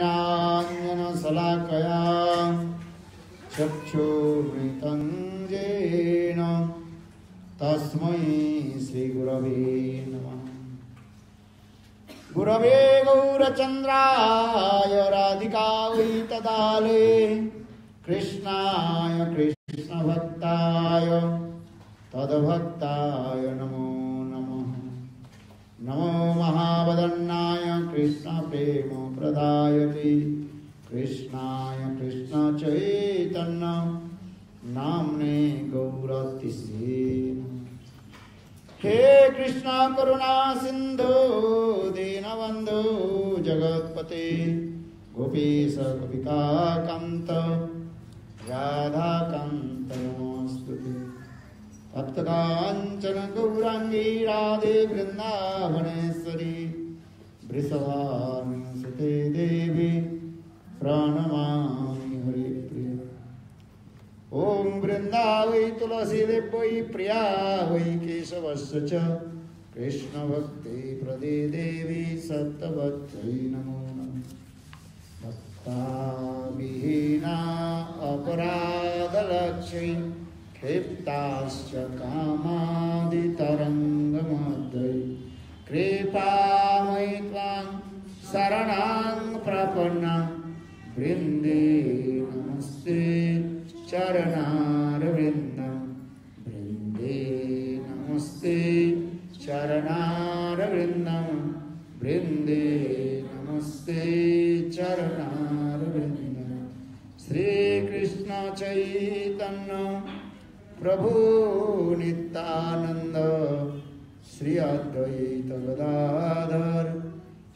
नाञ्जनशलाकया चक्षुर्मृतं येन तस्मै श्रीगुरवे नमः। गुरवे गौरचन्द्राय राधिकायै तदाले कृष्णाय कृष्णभक्ताय तद्भक्ताय नमो नमः। नमो महावदन्नाय कृष्णप्रेम प्रदायते कृष्णाय कृष्णचैतन्य नाम्ने गौरतिसे। हे कृष्ण करुणा सिंधु दीनबंधु जगत्पते गोपीश गोपिकान्त राधाकान्त नमोस्तुते। तप्तकाञ्चन गौरांगी राधे वृंदावनेश्वरी वृषभानुसुते देवी प्रणमामि हरिप्रिय। ओम वृंदावै तुलसी देवै प्रिया वै केशवस्य च कृष्ण भक्ति प्रदे देवी सत्यवत्यै नमो नमः। भक्ता विहीना अपराधलक्ष्मी क्षिप्ताश्च कामादितरङ्गमध्ये कृपामयि त्वां शरणां प्रपन्ना वृन्दे नमस्ते चरणारविन्दं वृन्दे नमस्ते चरणारविन्दं वृन्दे नमस्ते चरणारविन्दं। श्रीकृष्ण चैतन्य प्रभु नित्यानंद श्री अद्वैत गदाधर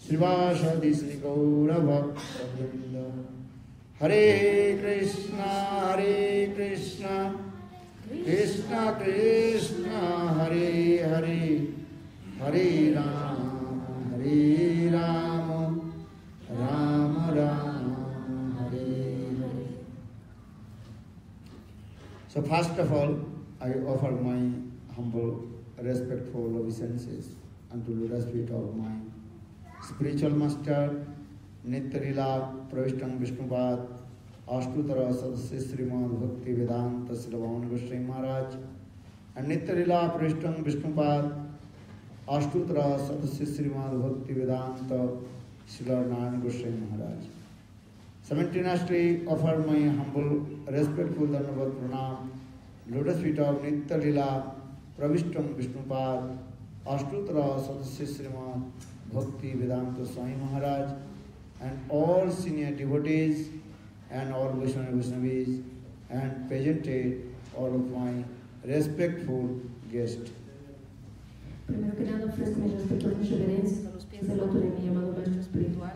श्रीवासदि श्री गौरभक्तवृंद। हरे कृष्णा कृष्ण कृष्ण हरे हरे हरे राम राम राम हरे Hare. So first of all, I offer my humble, respectful obeisances unto the lotus feet of my spiritual master, Nityalila Pravishtam Vishnupad, Ashtutara Sadasya Srimad Bhakti Vedanta Srivaman Goswami Maharaj, and Nityalila Pravishtam Vishnupad, Ashtutara Sadasya Srimad Bhakti Vedanta Srivaman Goswami Maharaj. Simultaneously offer my humble, respectful Dhanavad Pranam, lotus feet of Nityalila Pravishtam Vishnupad, Ashtutara Sadasya Srimad Bhakti Vedanta Swami Maharaj, and all senior devotees and all Vaishnavis and presented all of my respectful guests. Primero que nada ofrezco mis respetuosas reverencias a los pies del autor de mi llamado maestro espiritual,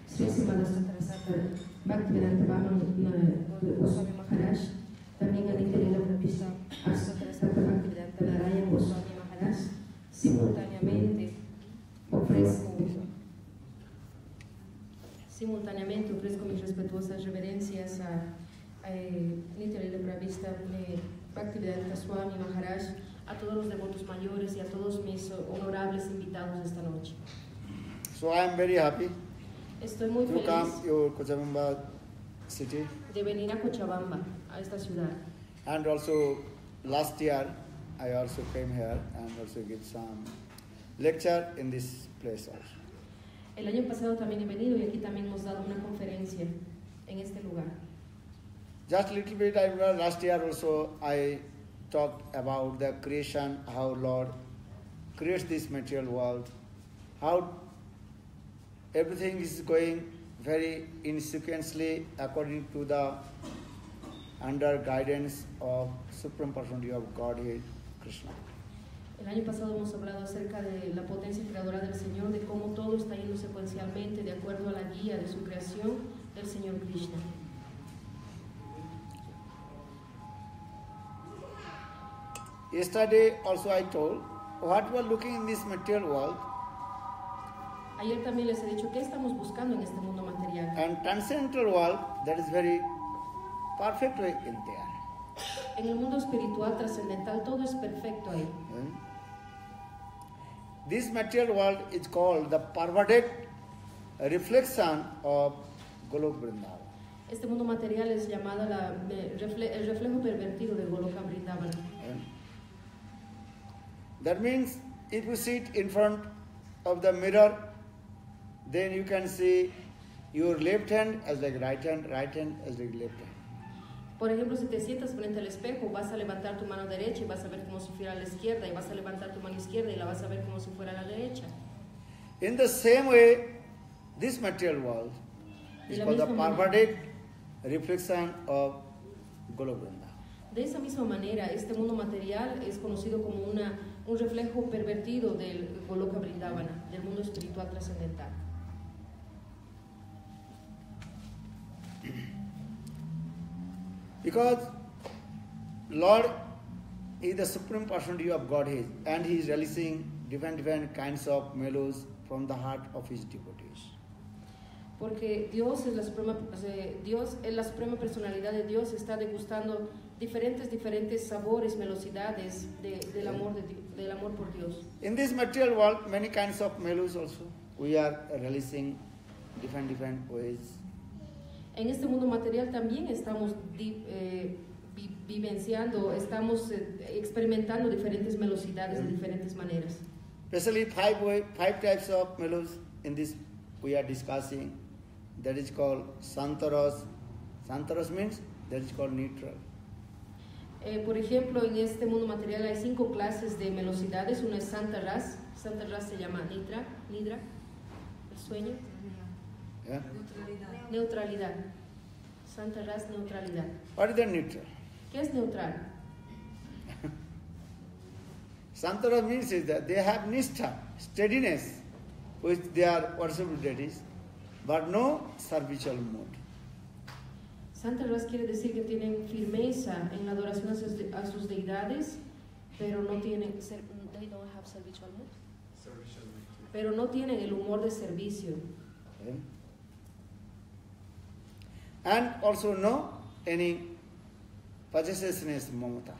Sri Simadasa Tarasata Bhaktivedanta Goswami Maharaj, también a Nityalila Pravishtam Tarasata Bhaktivedanta Narayan Goswami Maharaj. Simultáneamente ofrezco mis respetuosas reverencias a Nityalila Pravishtam Bhaktivedanta Swami Maharaj, a todos los devotos mayores y a todos mis honorables invitados esta noche. So I am very happy Estoy muy feliz come to Cochabamba city. De venir a Cochabamba, a esta ciudad. And also last year I also came here and also give some lecture in this place also. El año pasado también he venido y aquí también hemos dado una conferencia en este lugar. Just a little bit, I remember last year also I talked about the creation, how Lord creates this material world, how everything is going very insequentially according to the under guidance of Supreme Personality of Godhead, Krishna. El año pasado hemos hablado acerca de la potencia creadora del Señor, de cómo todo está yendo secuencialmente de acuerdo a la guía de su creación del Señor Krishna. Yesterday also I told what we are looking in this material world. Ayer también les he dicho qué estamos buscando en este mundo material. And transcendental world, that is very perfect way in there. En el mundo espiritual trascendental todo es perfecto ahí. This material world is called the perverted a reflection of Golok Vrindavan. Este mundo material es llamado el reflejo pervertido de Goloka Vrindavana. That means if you sit in front of the mirror, then you can see your left hand as like right hand as like left hand. Por ejemplo, si te sientas frente al espejo, vas a levantar tu mano derecha y vas a ver como si fuera a la izquierda, y vas a levantar tu mano izquierda y la vas a ver como si fuera a la derecha. In the same way, this material world is called the perverted reflection of Golok Vrindavan. De esa misma manera, este mundo material es conocido como un reflejo pervertido del Goloka Vrindavana, del mundo espiritual trascendental. Because Lord is the supreme personality of Godhead, and He is releasing different kinds of mellows from the heart of His devotees. Porque Dios es la suprema personalidad de Dios, está degustando diferentes sabores, velocidades del amor por Dios. In this material world, many kinds of mellows also. We are releasing different ways. En este mundo material también estamos vivenciando, estamos experimentando diferentes velocidades de diferentes maneras. Especially five types of mellows in this we are discussing. That is called Santaras. Santaras means that is called neutral. Por ejemplo, en este mundo material hay 5 clases de velocidades. Una es Santaras. Santaras se llama Nidra, el sueño. Yeah? Neutralidad. Santaras, neutralidad. What is the neutral? ¿Qué es neutral? Santaras means is that they have nistha, steadiness with their worshipful deities, but no servicial mood. Santaras quiere decir que tienen firmeza en la adoración a sus deidades, pero no tienen they don't have servicial mood. Pero no tienen el humor de servicio. Okay. And also no any possessiveness, mamata.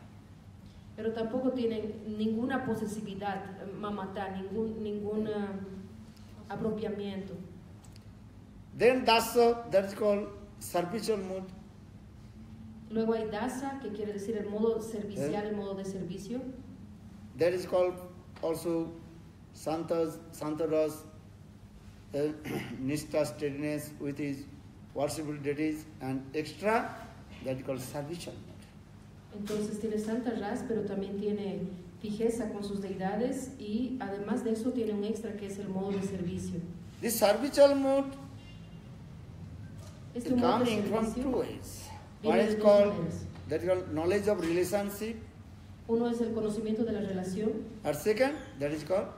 Pero tampoco tienen ninguna posesividad, mamata, ningún apropiamiento. Then dasa, that is called servicial mood. Luego hay dasa, que quiere decir el modo servicial, el modo de servicio. That is called also santaras, nistha, steadiness with his worshipful deities, and extra, that is called servicial mood. Entonces tiene Santaras, pero también tiene fijeza con sus deidades, y además de eso tiene un extra que es el modo de servicio. This servicial mood is Este modo de coming from servicio 2 ways. viene One de is dos called, maneras. that is called knowledge of relationship, Uno es el conocimiento de la relación, and second, that is called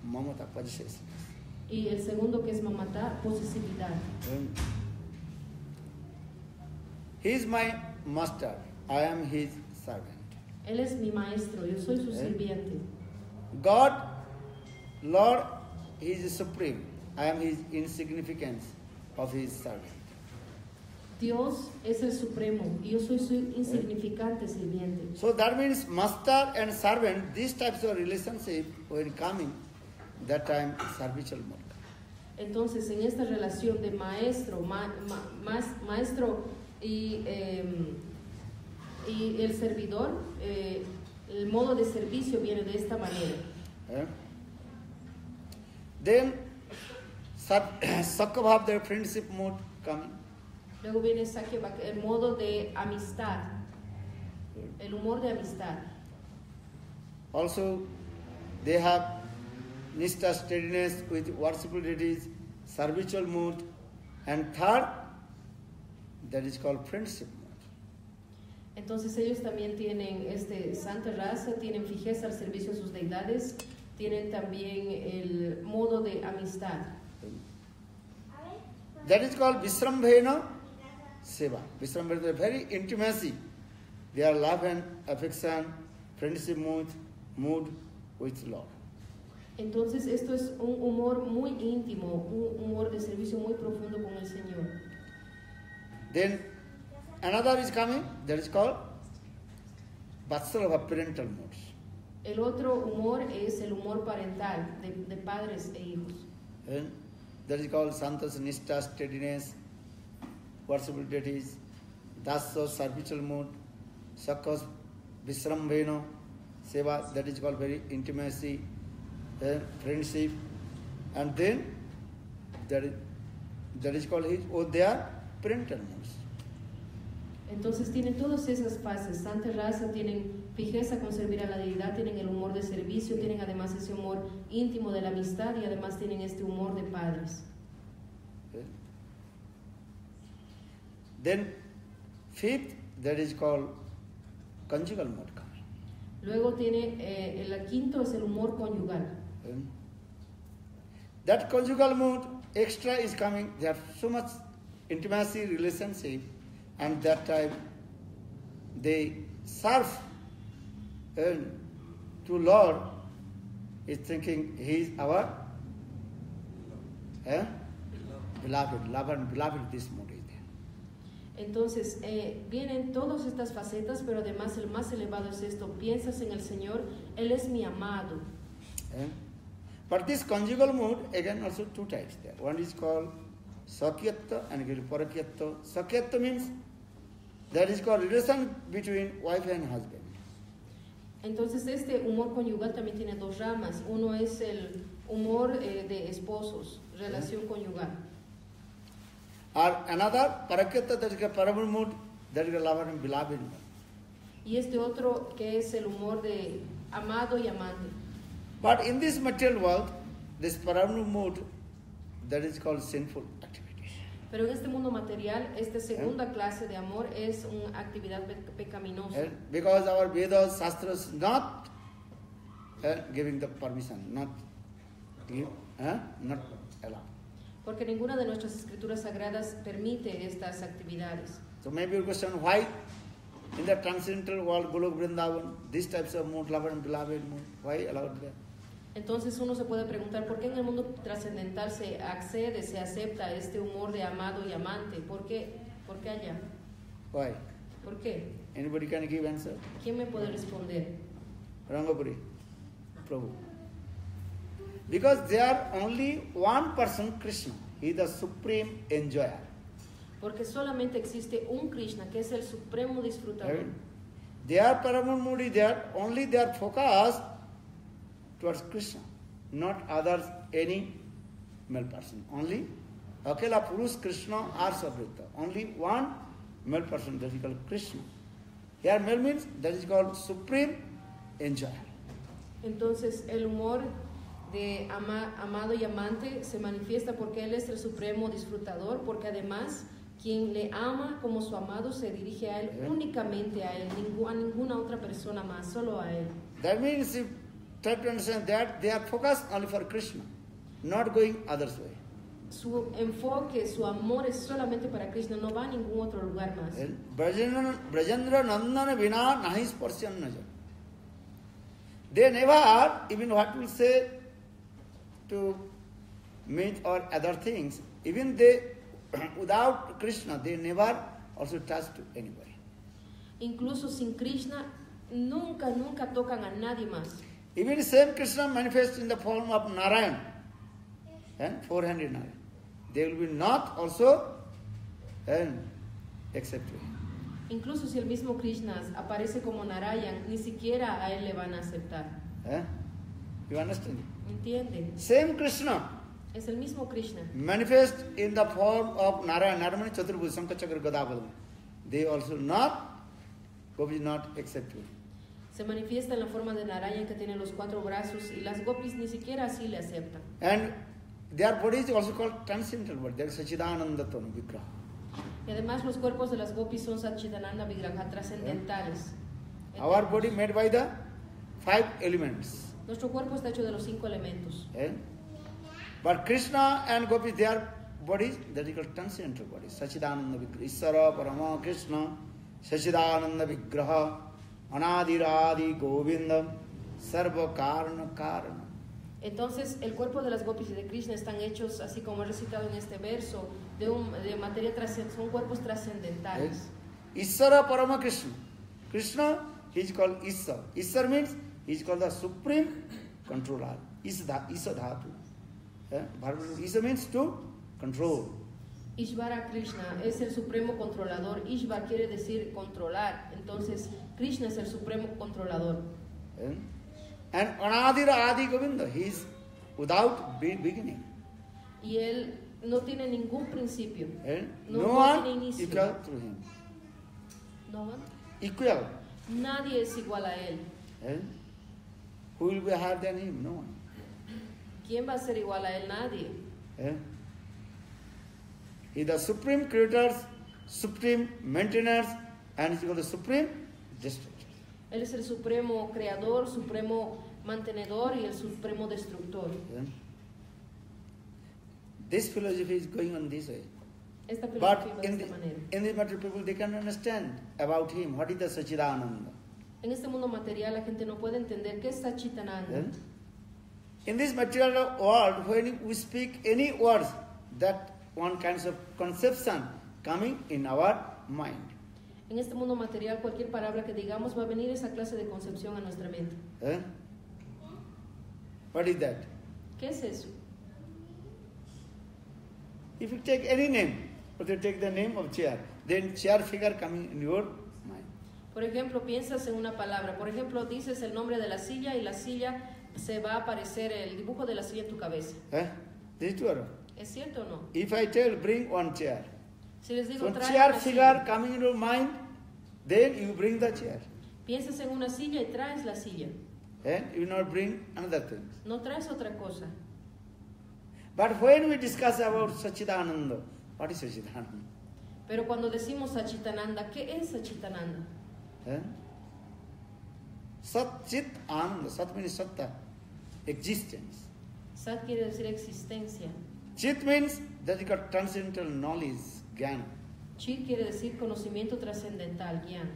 mamata, possessiveness. y el segundo, que es mamata, posesividad. He is my master, I am his servant. Él es mi maestro, yo soy su sirviente. God, Lord, he is supreme, I am his insignificance of his servant. Dios es el supremo y yo soy su insignificante sirviente. So that means master and servant, these types of relationship when coming, that time servicial mode. Entonces, en esta relación de maestro, maestro y el servidor, el modo de servicio viene de esta manera. Then Sakabhav, their friendship mode coming. Luego viene Sakyabhak, el modo de amistad, el humor de amistad. Also, they have nistha, steadiness with worshipful deities, servicial mood, and third, that is called friendship mood. Entonces ellos también tienen santa raza, tienen fijeza al servicio a sus deidades, tienen también el modo de amistad. That is called Visrambhena Seva. Visrambhena is very intimacy. They are love and affection, friendship mood with Lord. Entonces esto es un humor muy íntimo, un humor de servicio muy profundo con el Señor. Then another is coming, that is called Vatsalava, parental moods. El otro humor es el humor parental, de padres e hijos. And that is called Santas Nishta, steadiness, worshipful deities. Dasya, servitual mood. Sakhas, Visrambheno, Seva, that is called very intimacy, friendship. And then that is called his, or they are parental moods. Entonces tienen todas esas fases. Santa raza tienen fijeza con servir a la deidad, tienen el humor de servicio, tienen además ese humor íntimo de la amistad y además tienen este humor de padres. Okay. Then fifth, that is called conjugal mood coming. Luego tiene el quinto es el humor conyugal. Okay. That conjugal mood extra is coming. There are so much intimacy, relationship, and that time they serve to Lord is thinking he is our beloved, lover and beloved. This mood is there. Entonces vienen todas estas facetas, pero además el más elevado es esto: piensas en el Señor, Él es mi amado. But this conjugal mood, again, also two types there. One is called Sakyatta and Parakyatta. Sakyatta means that is called relation between wife and husband. Entonces este humor conyugal también tiene dos ramas. Uno es el humor de esposos, relación conyugal. Or another Parakyatta, that is a paramount mood, that is a lover and beloved mood. Y este otro que es el humor de amado y amante. But in this material world, this paramount mood, that is called sinful activity. Pero en este mundo material, esta segunda clase de amor es una actividad pecaminosa. Because our Vedas, Shastras not giving the permission, not allow. Porque ninguna de nuestras escrituras sagradas permite estas actividades. So maybe your question, why in the transcendental world, Golok Vrindavan, these types of mood, lover and beloved mood, why allowed there? Entonces uno se puede preguntar por qué en el mundo trascendental se accede, se acepta este humor de amado y amante. ¿Por qué? ¿Por qué allá? Why? ¿Por qué? Anybody can give answer? ¿Quién me puede responder? Rangapuri, Prabhu. Because there are only one person, Krishna. He is the supreme enjoyer. Porque solamente existe un Krishna, que es el supremo disfrutador. Right? They are paramount mood is there, only they are focused towards Krishna, not others, any male person. Only Akela Purush Krishna or Sabrita. Only one male person, that is called Krishna. Here male means that is called supreme enjoyer. Entonces el humor de amado y amante se manifiesta porque Él es el supremo disfrutador, porque además quien le ama como su amado se dirige a Él, únicamente a Él, a ninguna otra persona más, solo a Él. That means if try to understand that they are focused only for Krishna, not going others way. Su enfoque, su amor es solamente para Krishna, no va a ningún otro lugar más. Brajendra Nandana Vina Nahi Sparsyan Naja. They never, even what we say to meat or other things, even they, without Krishna, they never also touch to anybody. Incluso sin Krishna, nunca tocan a nadie más. Even the same Krishna manifests in the form of Narayan, and four-handed Narayan. They will be not also accept him. Incluso si el mismo Krishna aparece como Narayan, ni siquiera a él le van a aceptar. You understand? ¿Entiende? Same Krishna Es el mismo Krishna. manifest in the form of Narayan, Narayan Chaturbhuj, Sankachakra Gadabhadam. They also not, Gopis not accept him. Se manifiesta en la forma de Narayan, que tiene los 4 brazos, y las gopis ni siquiera así le aceptan. And their body is also called transcendental body. There is Sachidananda Tanu Vigraha. Y además los cuerpos de las gopis son Satchidananda Vigraha, trascendentales. Our body made by the 5 elements. Nuestro cuerpo está hecho de los 5 elementos. But Krishna and Gopis, their bodies, that is called transcendental bodies. Sachidananda Vigraha. Isara Parama Krishna, Sachidananda Vigraha, Anadiradi Govindam, Sarva Karana Karana. Entonces, el cuerpo de las gopis y de Krishna están hechos, así como he recitado en este verso, de materia trascendental, son cuerpos trascendentales. Isara Parama Krishna. Krishna, he is called Issa. Issa means he is called the supreme controller. Issa Dhatu. Isha means to control. Ishvara Krishna es el supremo controlador. Ishvara quiere decir controlar. Entonces, Krishna es el supremo controlador. And Anadira Adi Govinda, he is without beginning. Y él no tiene ningún principio. No tiene one inicio. equal to him. No one. Equal. Nadie es igual a él. Who will be higher than him? No one. ¿Quién va a ser igual a él? Nadie. He is the supreme creator, supreme maintainer, and he is the supreme destructor. Él es el supremo creador, supremo mantenedor y el supremo destructor. This philosophy is going on this way. Esta But filosofía va de in esta manera. the material people, they can understand about him. What is the Sachidananda? En este mundo material la gente no puede entender qué es Sachitananda. In this material world, when we speak any words, that one kind of conception coming in our mind. En este mundo material cualquier palabra que digamos va a venir esa clase de concepción a nuestra mente. What is that? ¿Qué es eso? If you take any name, or you take the name of chair, then chair figure coming in your mind. Por ejemplo, piensas en una palabra. Por ejemplo, dices el nombre de la silla y la silla se va a aparecer el dibujo de la silla en tu cabeza. This is true. ¿Es cierto o no? If I tell, bring one chair. Si les digo, So trae chair una figure silla, coming in your mind, then you bring the chair. piensas en una silla y traes la silla. And you not bring another thing. No traes otra cosa. But when we discuss about Sachidananda, what is Sachidananda? Pero cuando decimos Sachitananda, ¿qué es Sachitananda? Sat Chit Ananda. Sat means Satta, existence. Sat quiere decir existencia. Chit means that you got transcendental knowledge, Gyan. Chit quiere decir conocimiento trascendental, Gyan.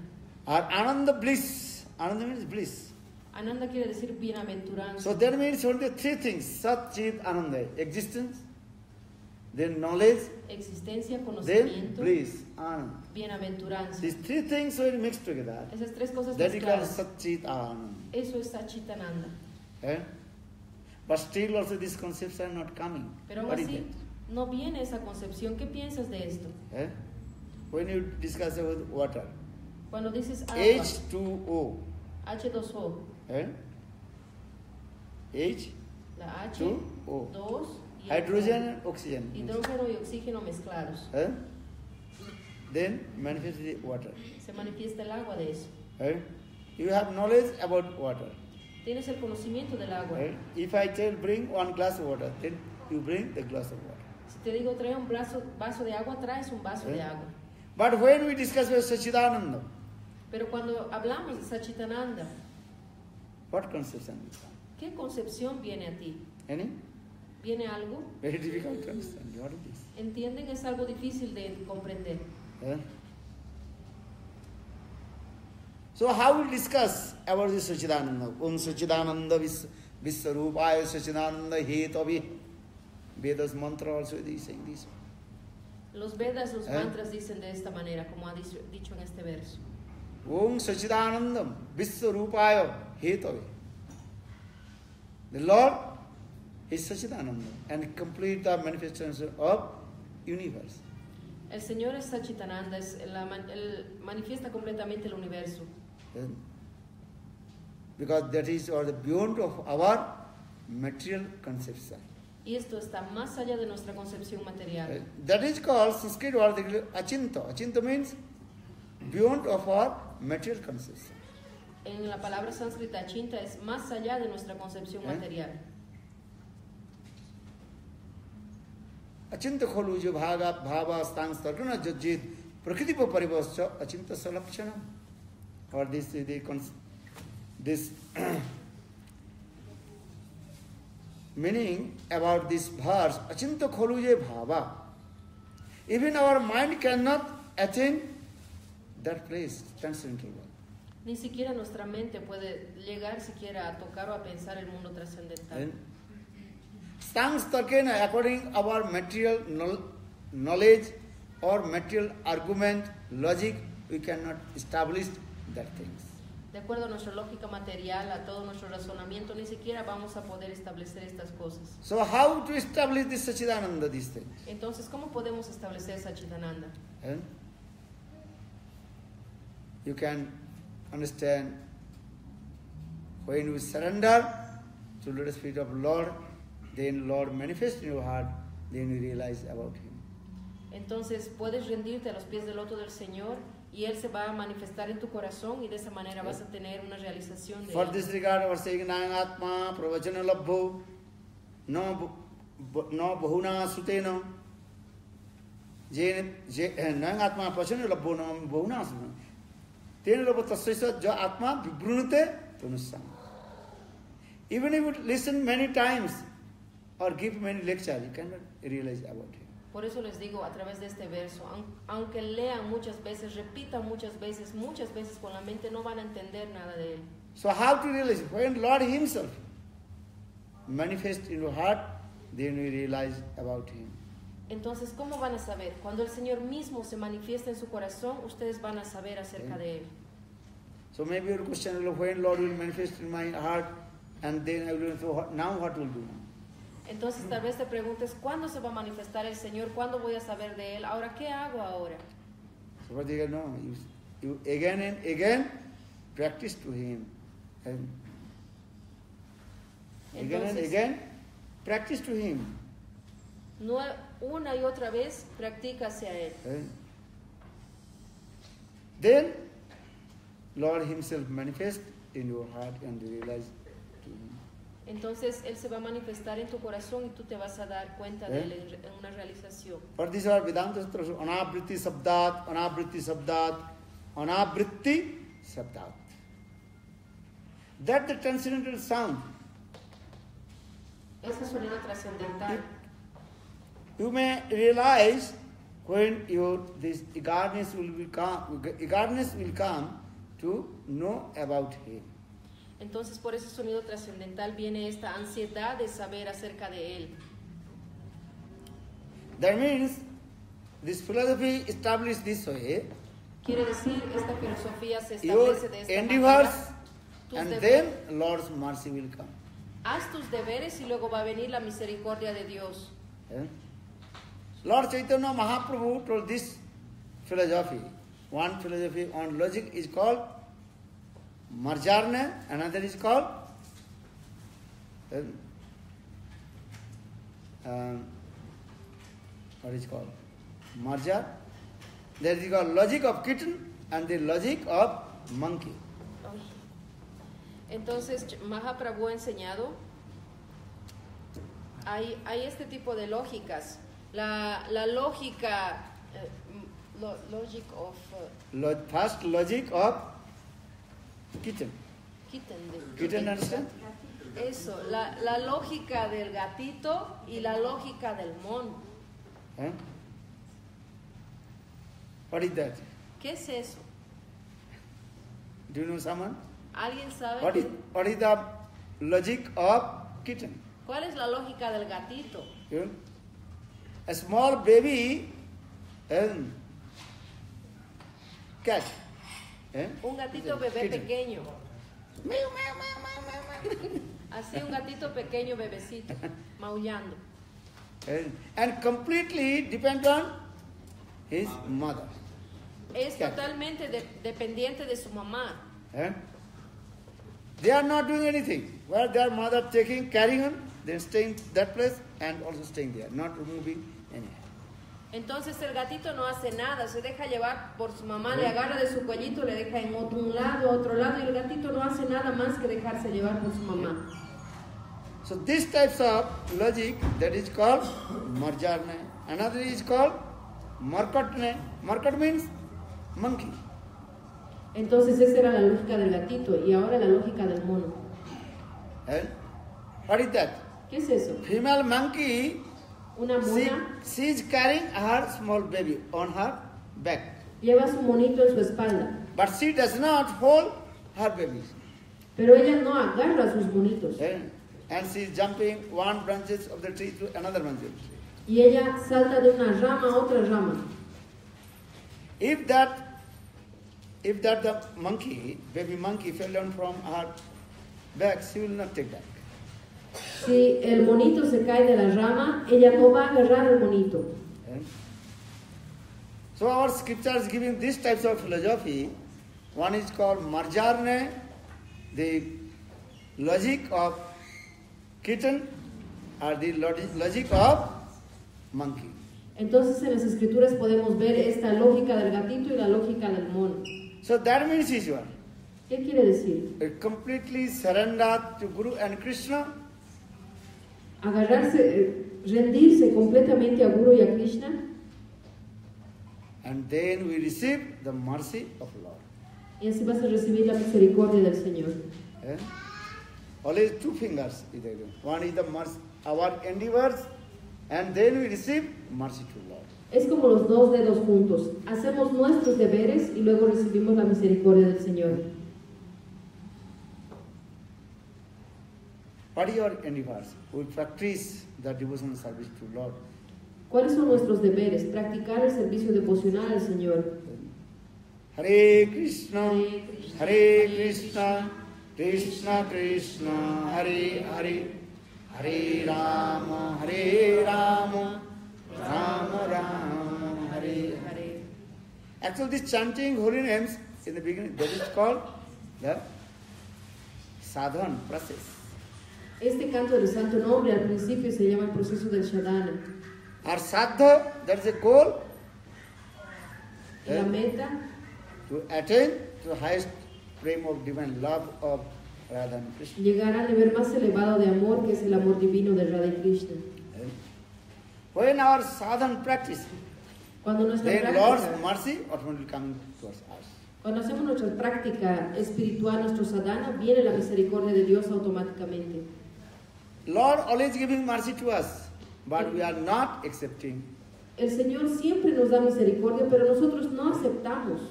Or Ananda bliss. Ananda means bliss. Ananda quiere decir bienaventuranza. So that means only three things: Sat, Chit, Ananda. Existence, then knowledge, Existencia, then conocimiento, bliss, Ananda. bienaventuranza. These three things will mix together. Esas tres cosas That is called mezcladas. Sat, Chit, Ananda. Eso es Sachitananda. But still also these concepts are not coming. Pero aún What is así, that? no viene esa concepción. ¿Qué piensas de esto? When you discuss about water, Cuando dices agua, H2O, H2O, H, la H, 2O, 2 y hydrogen and oxygen. hidrógeno y oxígeno mezclados. Then manifest the water. Se manifiesta el agua de eso. You have knowledge about water. Tienes el conocimiento del agua. If I tell bring one glass of water, then you bring the glass of water. Si te digo trae un vaso de agua, traes un vaso de agua. But when we discuss about Sachidananda, Pero cuando hablamos de Sachitananda, what conception is that? ¿qué concepción viene a ti? Any? ¿Viene algo? Very difficult to understand. What is this? ¿Entienden? Es algo difícil de comprender. So how we discuss about this Sachidananda? Sachidananda Visvarupaya Sachidananda Hetavi. Vedas mantra also is saying this. Los Vedas, los mantras dicen de esta manera, como ha dicho en este verso. Om Sachidanandam Visvarupaya Hetavi. The Lord is Sachidananda and complete the manifestation of universe. El Señor es Sachitananda, él manifiesta completamente el universo. Because that is or the beyond of our material conception. Y esto está más allá de nuestra concepción material. That is called Sanskrit word Achinta. Achinta means beyond of our material conception. En la palabra sánscrita achinta es más allá de nuestra concepción material. Achinta kholu jo bhaga bhava stang starkana jajit prakriti pa parivascha achinta salakshana. Or this meaning about this verse, achinta kholu je bhava. Even our mind cannot attain that place, transcendental world. Ni siquiera nuestra mente puede llegar siquiera a tocar o a pensar el mundo trascendental. According to our material knowledge or material argument, logic, we cannot establish that things. De acuerdo a nuestra lógica material, a todo nuestro razonamiento, ni siquiera vamos a poder establecer estas cosas. So how to establish this Sachidananda, these things? Entonces, ¿cómo podemos establecer Sachidananda? Eh? You can understand when you surrender to the Spirit of Lord, then Lord manifests in your heart, then you realize about Him. Entonces puedes rendirte a los pies del loto del Señor y Él se va a manifestar en tu corazón y de esa manera vas a tener una realización de For Él. this regard, our saying Nayang Atma, Pravachana Labho, no Bahuna Sutena, Nayang Atma, Pravachana Labho, no Bahuna Sutena. Tena Labho Tasrisa, Jo Atma, Vibrunate, Tunusam. Even if you listen many times or give many lectures, you cannot realize about Him. Por eso les digo a través de este verso, aunque lean muchas veces, repitan muchas veces con la mente, no van a entender nada de Él. So how to realize? When Lord Himself manifests in your heart, then we realize about Him. Entonces, ¿cómo van a saber? Cuando el Señor mismo se manifiesta en su corazón, ustedes van a saber acerca de Él. So maybe your question will be, when Lord will manifest in my heart, and then I will know, now what will do? Entonces tal vez te preguntes, ¿cuándo se va a manifestar el Señor? ¿Cuándo voy a saber de Él? Ahora, ¿qué hago ahora? So what you know, you again and again practice to Him. And again and again practice to Him. Una y otra vez practica hacia Él. Then Lord Himself manifests in your heart and you realize to Him. Entonces Él se va a manifestar en tu corazón y tú te vas a dar cuenta de Él en una realización. For this are Vedanta Sutra, Anabritti Sabdat, Anabritti Sabdat, Anabritti Sabdat. That's the transcendental sound. Ese sonido trascendental. You may realize when this eagerness will come to know about Him. Entonces por ese sonido trascendental viene esta ansiedad de saber acerca de Él. That means this philosophy established this way. Quiere decir, esta filosofía se Your establece de esta endeavors manera. and then Lord's mercy will come. Haz tus deberes y luego va a venir la misericordia de Dios. Lord Chaitanya Mahaprabhu told this philosophy. One philosophy on logic is called Marjarna, another is called what is called? Marjar. There is called logic of kitten and the logic of monkey. Entonces Mahaprabhu ha enseñado, hay este tipo de lógicas. La lógica, logic of... First logic of kitten. Kitten, understand? Eso, la lógica del gatito y la lógica del mono. What is that? ¿Qué es eso? Do you know someone? ¿Alguien sabe? What is the logic of kitten? ¿Cuál es la lógica del gatito? A small baby cat. Un gatito bebé kitten. pequeño. Así un gatito pequeño, bebecito, maullando. And completely depend on his mother. Es Cat. totalmente dependiente de su mamá. They are not doing anything. Where their mother carrying on, then staying that place and also staying there, not removing anything. Entonces el gatito no hace nada, se deja llevar por su mamá, le agarra de su cuellito, le deja en un lado, otro lado, y el gatito no hace nada más que dejarse llevar por su mamá. So these types of logic, that is called Marjarna. Another is called Markatne. Markat means monkey. Entonces esa era la lógica del gatito y ahora la lógica del mono. What is that? ¿Qué es eso? Female monkey, Una mona she is carrying her small baby on her back. lleva su monito en su espalda, But she does not hold her baby. pero ella no agarra sus monitos. And she is jumping one branches of the tree to another branch of the tree. Y ella salta de una rama a otra rama. If that if that the monkey, baby monkey fell down from her back, she will not take that. Si el monito se cae de la rama, ella no va a agarrar al monito. Okay? So our scriptures giving these types of philosophy. One is called Marjarne, the logic of kitten, or the logic of monkey. Entonces en las escrituras podemos ver esta lógica del gatito y la lógica del mono. So that means is what? ¿Qué quiere decir? Completely surrender to Guru and Krishna. Agarrarse, rendirse completamente a Guru y a Krishna. And then we receive the mercy of Lord. Y así vas a recibir la misericordia del Señor. Eh? Always two fingers. One is the mercy, our endeavors, and then we receive mercy to Lord. Es como los dos dedos juntos. Hacemos nuestros deberes y luego recibimos la misericordia del Señor. What are your endeavors? We practice the devotional service to Lord. ¿Cuáles son nuestros deberes? Practicar el servicio devocional al Señor. Hare Krishna, Hare Krishna, Krishna Krishna, Hare Hare, Hare Rama, Hare Rama, Rama Rama, Hare Hare. Actually, this chanting holy names in the beginning, that is called the sadhan process. Este canto del santo nombre al principio se llama el proceso del sadhana. Our sadha, that is a goal. La meta To attain to the highest frame of divine love of Radha and Krishna. llegar al nivel más elevado de amor que es el amor divino de Radha y Krishna. When our sadhan practice, Cuando nuestra then Lord's práctica, mercy automatically comes towards us. cuando hacemos nuestra práctica espiritual, nuestro sadhana, viene la misericordia de Dios automáticamente. Lord always giving mercy to us, but we are not accepting. El Señor siempre nos da misericordia, pero nosotros no aceptamos.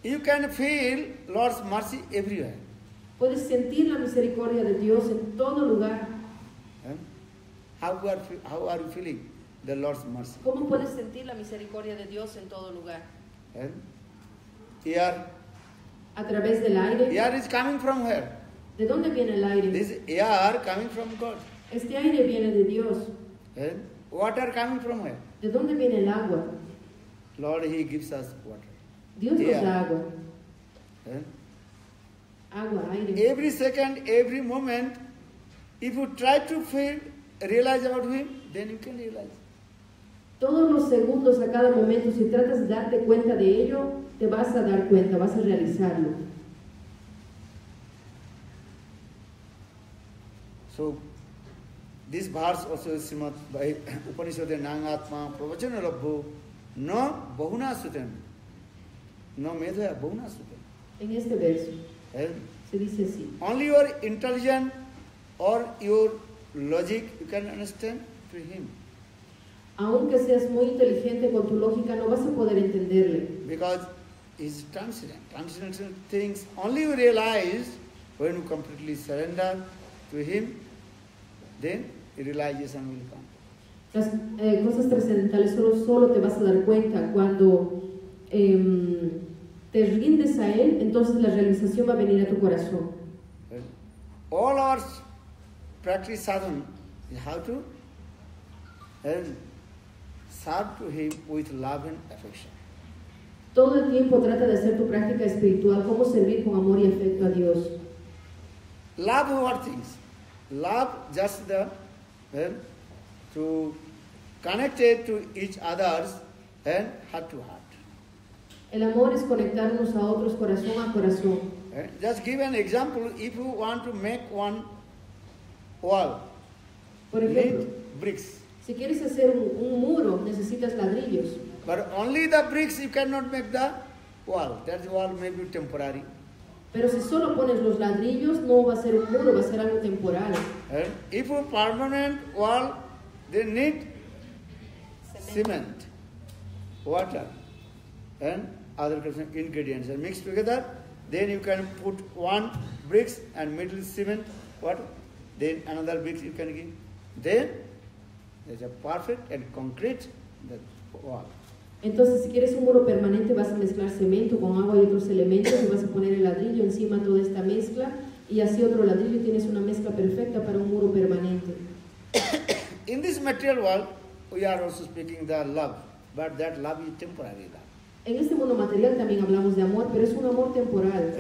You can feel Lord's mercy everywhere. Puedes sentir la misericordia de Dios en todo lugar. How are you feeling the Lord's mercy? ¿Cómo puedes sentir la misericordia de Dios en todo lugar? Air. A través del aire. Air is coming from where? ¿De dónde viene el aire? This air coming from God. Este aire viene de Dios. Water coming from where? ¿De dónde viene el agua? Lord, He gives us water. Dios nos da agua. Eh? Agua, aire. Every second, every moment, if you try to realize about Him, then you can realize. Todos los segundos, a cada momento, si tratas de darte cuenta de ello, te vas a dar cuenta, vas a realizarlo. So, this verse also is Srimad by Upanishad Nangatma Pravachana Labho No Bahuna Sutam No Medha Bahuna Sutam. En este verso se dice así. Only your intelligence or your logic you can understand to Him. Aunque seas muy inteligente con tu lógica, no vas a poder entenderle. Because He's transcendent. Transcendental things only you realize when you completely surrender to Him, then realization will come. Las cosas trascendentales solo te vas a dar cuenta cuando te rindes a Él, entonces la realización va a venir a tu corazón. All our practice sadhana is how to serve to Him with love and affection. Todo el tiempo trata de hacer tu práctica espiritual, cómo servir con amor y afecto a Dios. Love what things? Love just to connect it to each others and heart to heart. El amor es conectarnos a otros corazón a corazón. Just give an example. If you want to make one wall, Por you ejemplo, need bricks. si quieres hacer un muro, necesitas ladrillos. But only the bricks you cannot make the wall. That wall may be temporary. Pero si solo pones los ladrillos, no va a ser un muro, va a ser algo temporal. If a permanent wall, they need cement, water, and other ingredients and mixed together. Then you can put one bricks and middle cement, water. Then another bricks you can give. Then there's a perfect and concrete wall. Entonces, si quieres un muro permanente, vas a mezclar cemento con agua y otros elementos y vas a poner el ladrillo encima de toda esta mezcla y así otro ladrillo y tienes una mezcla perfecta para un muro permanente. In this material world, we are also speaking the love, but that love is temporary love. En este mundo material también hablamos de amor, pero es un amor temporal.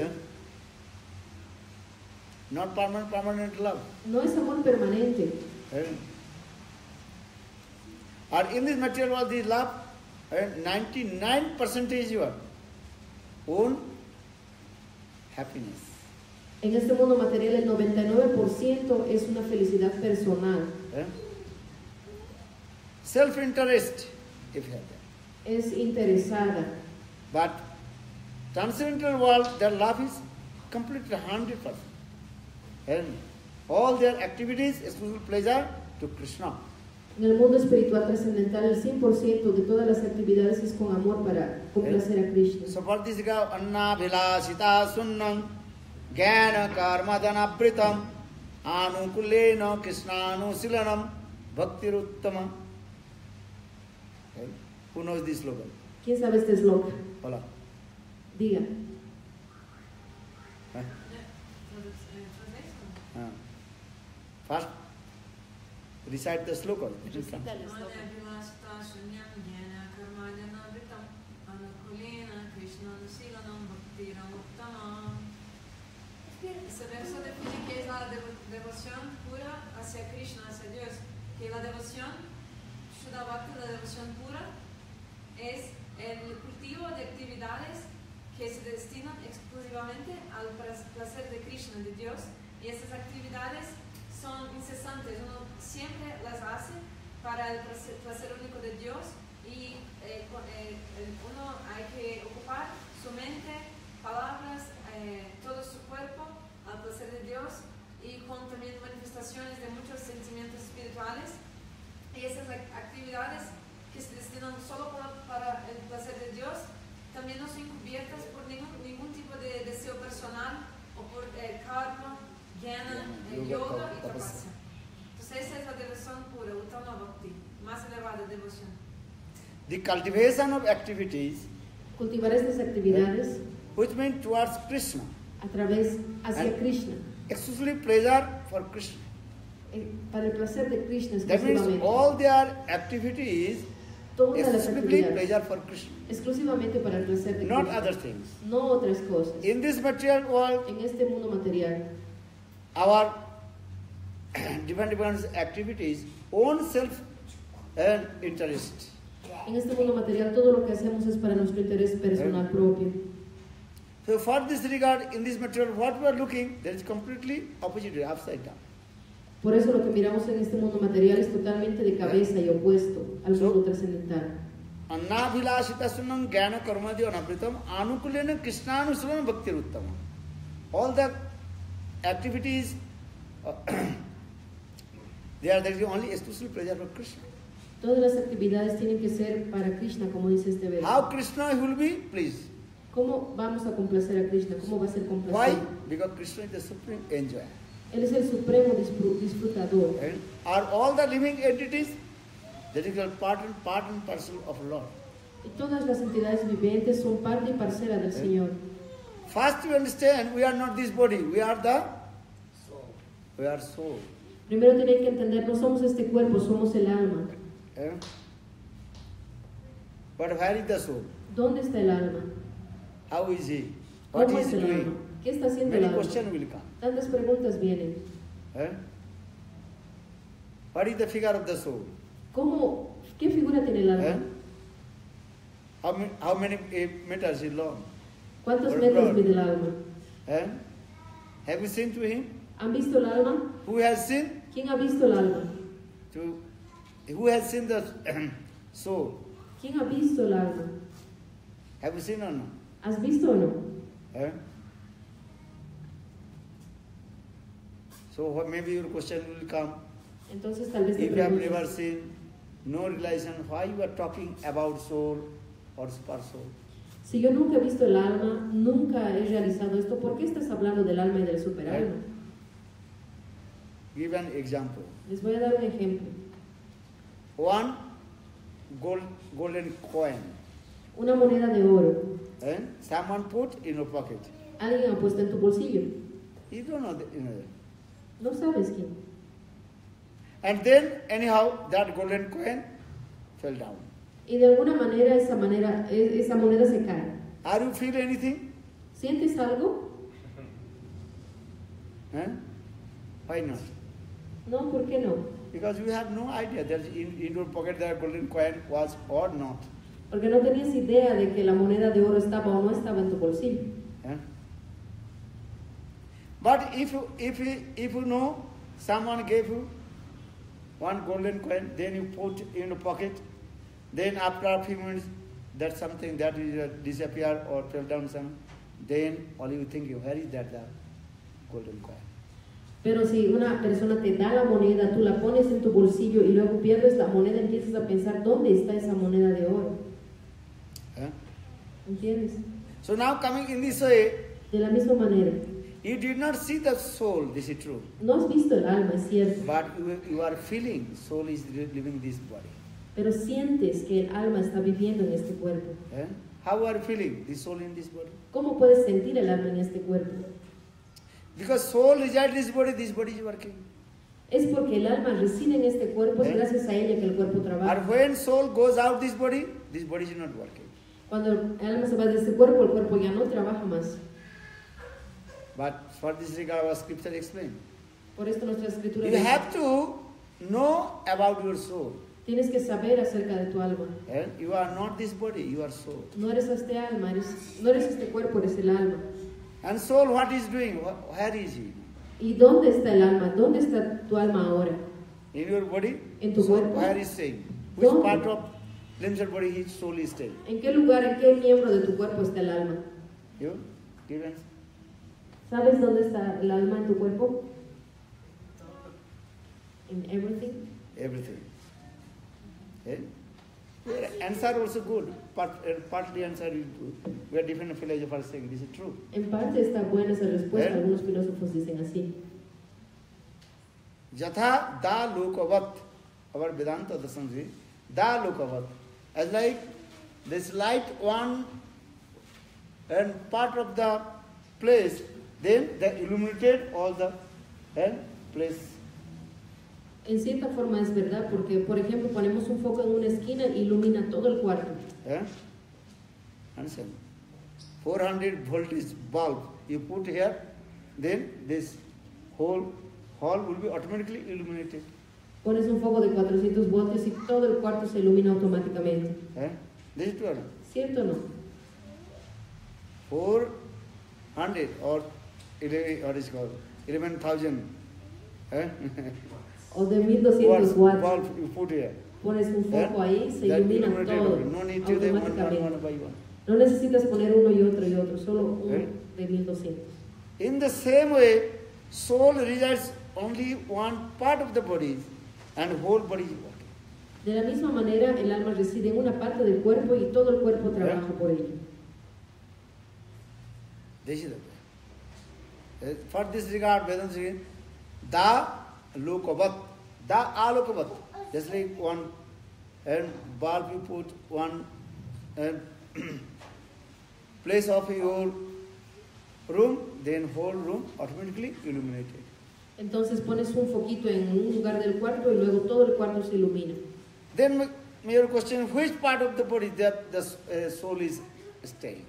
Not permanent love. No es amor permanente. Or in this material world, this love, 99% is your own happiness. En este mundo material el 99% es una felicidad personal. Self-interest, if you have that. Es interesada. But transcendental world, their love is completely 100%. And all their activities is full pleasure to Krishna. En el mundo espiritual trascendental, el 100% de todas las actividades es con amor para complacer a Krishna. So for this anna vilasita sunnam jnana karma danabritam anukulena krishnanu bhaktiruttama. Who knows this slogan? ¿Quién sabe este slogan? Hola. Diga. First, recite the slogan. Ese verso define que es la devoción pura hacia Krishna, hacia Dios. Que la devoción, Shuddha Bhakti, la devoción pura, es el cultivo de actividades que se destinan exclusivamente al placer de Krishna, de Dios. Y esas actividades son incesantes, uno siempre las hace para el placer único de Dios y uno hay que ocupar su mente, palabras, todo su cuerpo al placer de Dios y con también manifestaciones de muchos sentimientos espirituales. Y esas actividades que se destinan solo para el placer de Dios también no son cubiertas por ningún tipo de deseo personal o por karma, jnana, yoga y tapasya. Entonces esa es la devoción pura, Uttama Bhakti, más elevada devoción. The cultivation of activities Cultivar estas actividades which mean towards Krishna. a través hacia Krishna. Exclusively pleasure for Krishna. Para el placer de Krishna That means exclusivamente. all their activities Todas las exclusively actividades pleasure for Krishna. exclusivamente para el placer de Not Krishna. other things. No otras cosas. In this material world, En este mundo material, our different activities, own self and interest. en este mundo material todo lo que hacemos es para nuestro interés personal propio. So for this regard, in this material, what we are looking, there is completely opposite, upside down. Por eso lo que miramos en este mundo material es totalmente de cabeza y opuesto al mundo trascendental. Anna vilasita sunnam jnana karmadyo anapritam anukulena krishnanusravana bhaktiruttama. All the activities, they are only exclusive pleasure for Krishna. Todas las actividades tienen que ser para Krishna, como dice este verso. How Krishna will be pleased? ¿Cómo vamos a complacer a Krishna? ¿Cómo va a ser Why? complacido? Because Krishna is the supreme enjoyer. Él es el supremo disfrutador. And are all the living entities that is part and parcel of Lord. Y todas las entidades vivientes son parte y parcela del Señor. First you understand, we are not this body, we are the soul. We are soul. Primero tienen que entender, no somos este cuerpo, somos el alma. But where is the soul? ¿Dónde está el alma? How is he? What ¿Cómo is es he el alma? doing? ¿Qué está haciendo el Many alma? questions will come. Tantas preguntas vienen. What is the figure of the soul? ¿Qué figura tiene el alma? How many meters is long? ¿Cuántos Or metros broad? mide el alma? Have you seen to him? ¿Han visto el alma? Who has seen? ¿Quién ha visto el alma? Who has seen the soul? ¿Quién ha visto el alma? Have you seen or not? ¿Has visto o no? So maybe your question will come. Entonces tal vez te If you have preguntes, never seen, no realization, why you are talking about soul or super soul? si yo nunca he visto el alma, nunca he realizado esto, ¿por qué estás hablando del alma y del superalma? Give an example. Les voy a dar un ejemplo. One golden coin Una moneda de oro. And someone put in your pocket. Alguien ha puesto en tu bolsillo. You don't know, No sabes quién. And then, anyhow, that golden coin fell down. Y de alguna manera esa moneda se cae. Are you feel anything? ¿Sientes algo? Why not? No, ¿por qué no? Because you have no idea that in your pocket that golden coin was or not. Porque no tenías idea de que la moneda de oro estaba o no estaba en tu bolsillo. But if you know someone gave you one golden coin, then you put in your pocket, then after a few minutes that something that is disappear or fell down some, then all you think, where is that the golden coin? Pero si una persona te da la moneda, tú la pones en tu bolsillo y luego pierdes la moneda, empiezas a pensar, ¿dónde está esa moneda de oro? ¿Entiendes? So now coming in this way, De la misma manera, you did not see the soul, this is true. no has visto el alma, es cierto, But you are feeling soul is living this body. pero sientes que el alma está viviendo en este cuerpo. How are you feeling the soul in this body? ¿Cómo puedes sentir el alma en este cuerpo? Because soul resides this body is working. Es porque el alma reside en este cuerpo, es gracias a ella que el cuerpo trabaja. And when soul goes out this body is not working. Cuando el alma se va de este cuerpo, el cuerpo ya no trabaja más. But for this regard, our scripture explains. Por esto nuestra escritura You dice, have to know about your soul. tienes que saber acerca de tu alma. You are not this body, you are soul. No eres este alma, no eres este cuerpo, eres el alma. And soul, what is doing? Where is he? ¿Y dónde está el alma? ¿Dónde está tu alma ahora? In your body? En tu Soul, cuerpo. where is staying? Which ¿Dónde? part of limbs and body his soul is staying? ¿En qué lugar, en qué miembro de tu cuerpo está el alma? You? Give answer. ¿Sabes dónde está el alma en tu cuerpo? In everything. Everything. Your answer also good. Partly answer is good. We are different philosophers saying this is true. En parte está buena esa respuesta. Algunos filósofos dicen así. Jatha da lokavat. Our Vedanta Dasanji. Da lokavat. As like this light one and part of the place, then they illuminated all the place. En cierta forma es verdad, porque por ejemplo ponemos un foco en una esquina e ilumina todo el cuarto. Understand? 400 voltage bulb you put here, then this whole hall will be automatically illuminated. Pones un foco de 400 voltios y todo el cuarto se ilumina automáticamente. This is true. ¿Cierto o no? 400 or 11, what is called 11,000. O de 1200 watts. Bulb you put here. Pones un foco ahí, se That ilumina illuminated todo only. No need to do one automáticamente. by one. No necesitas poner uno y otro, solo uno de 1200. In the same way, soul resides only one part of the body and whole body is working. De la misma manera, el alma reside en una parte del cuerpo y todo el cuerpo trabaja por ello. This is the way. For this regard, Vedanta says, Da lokavat, da alokavat. Just like one bulb you put one place of your room, then whole room automatically illuminated. Entonces pones un foquito en un lugar del cuarto y luego todo el cuarto se ilumina. Then your question, which part of the body that the soul is staying?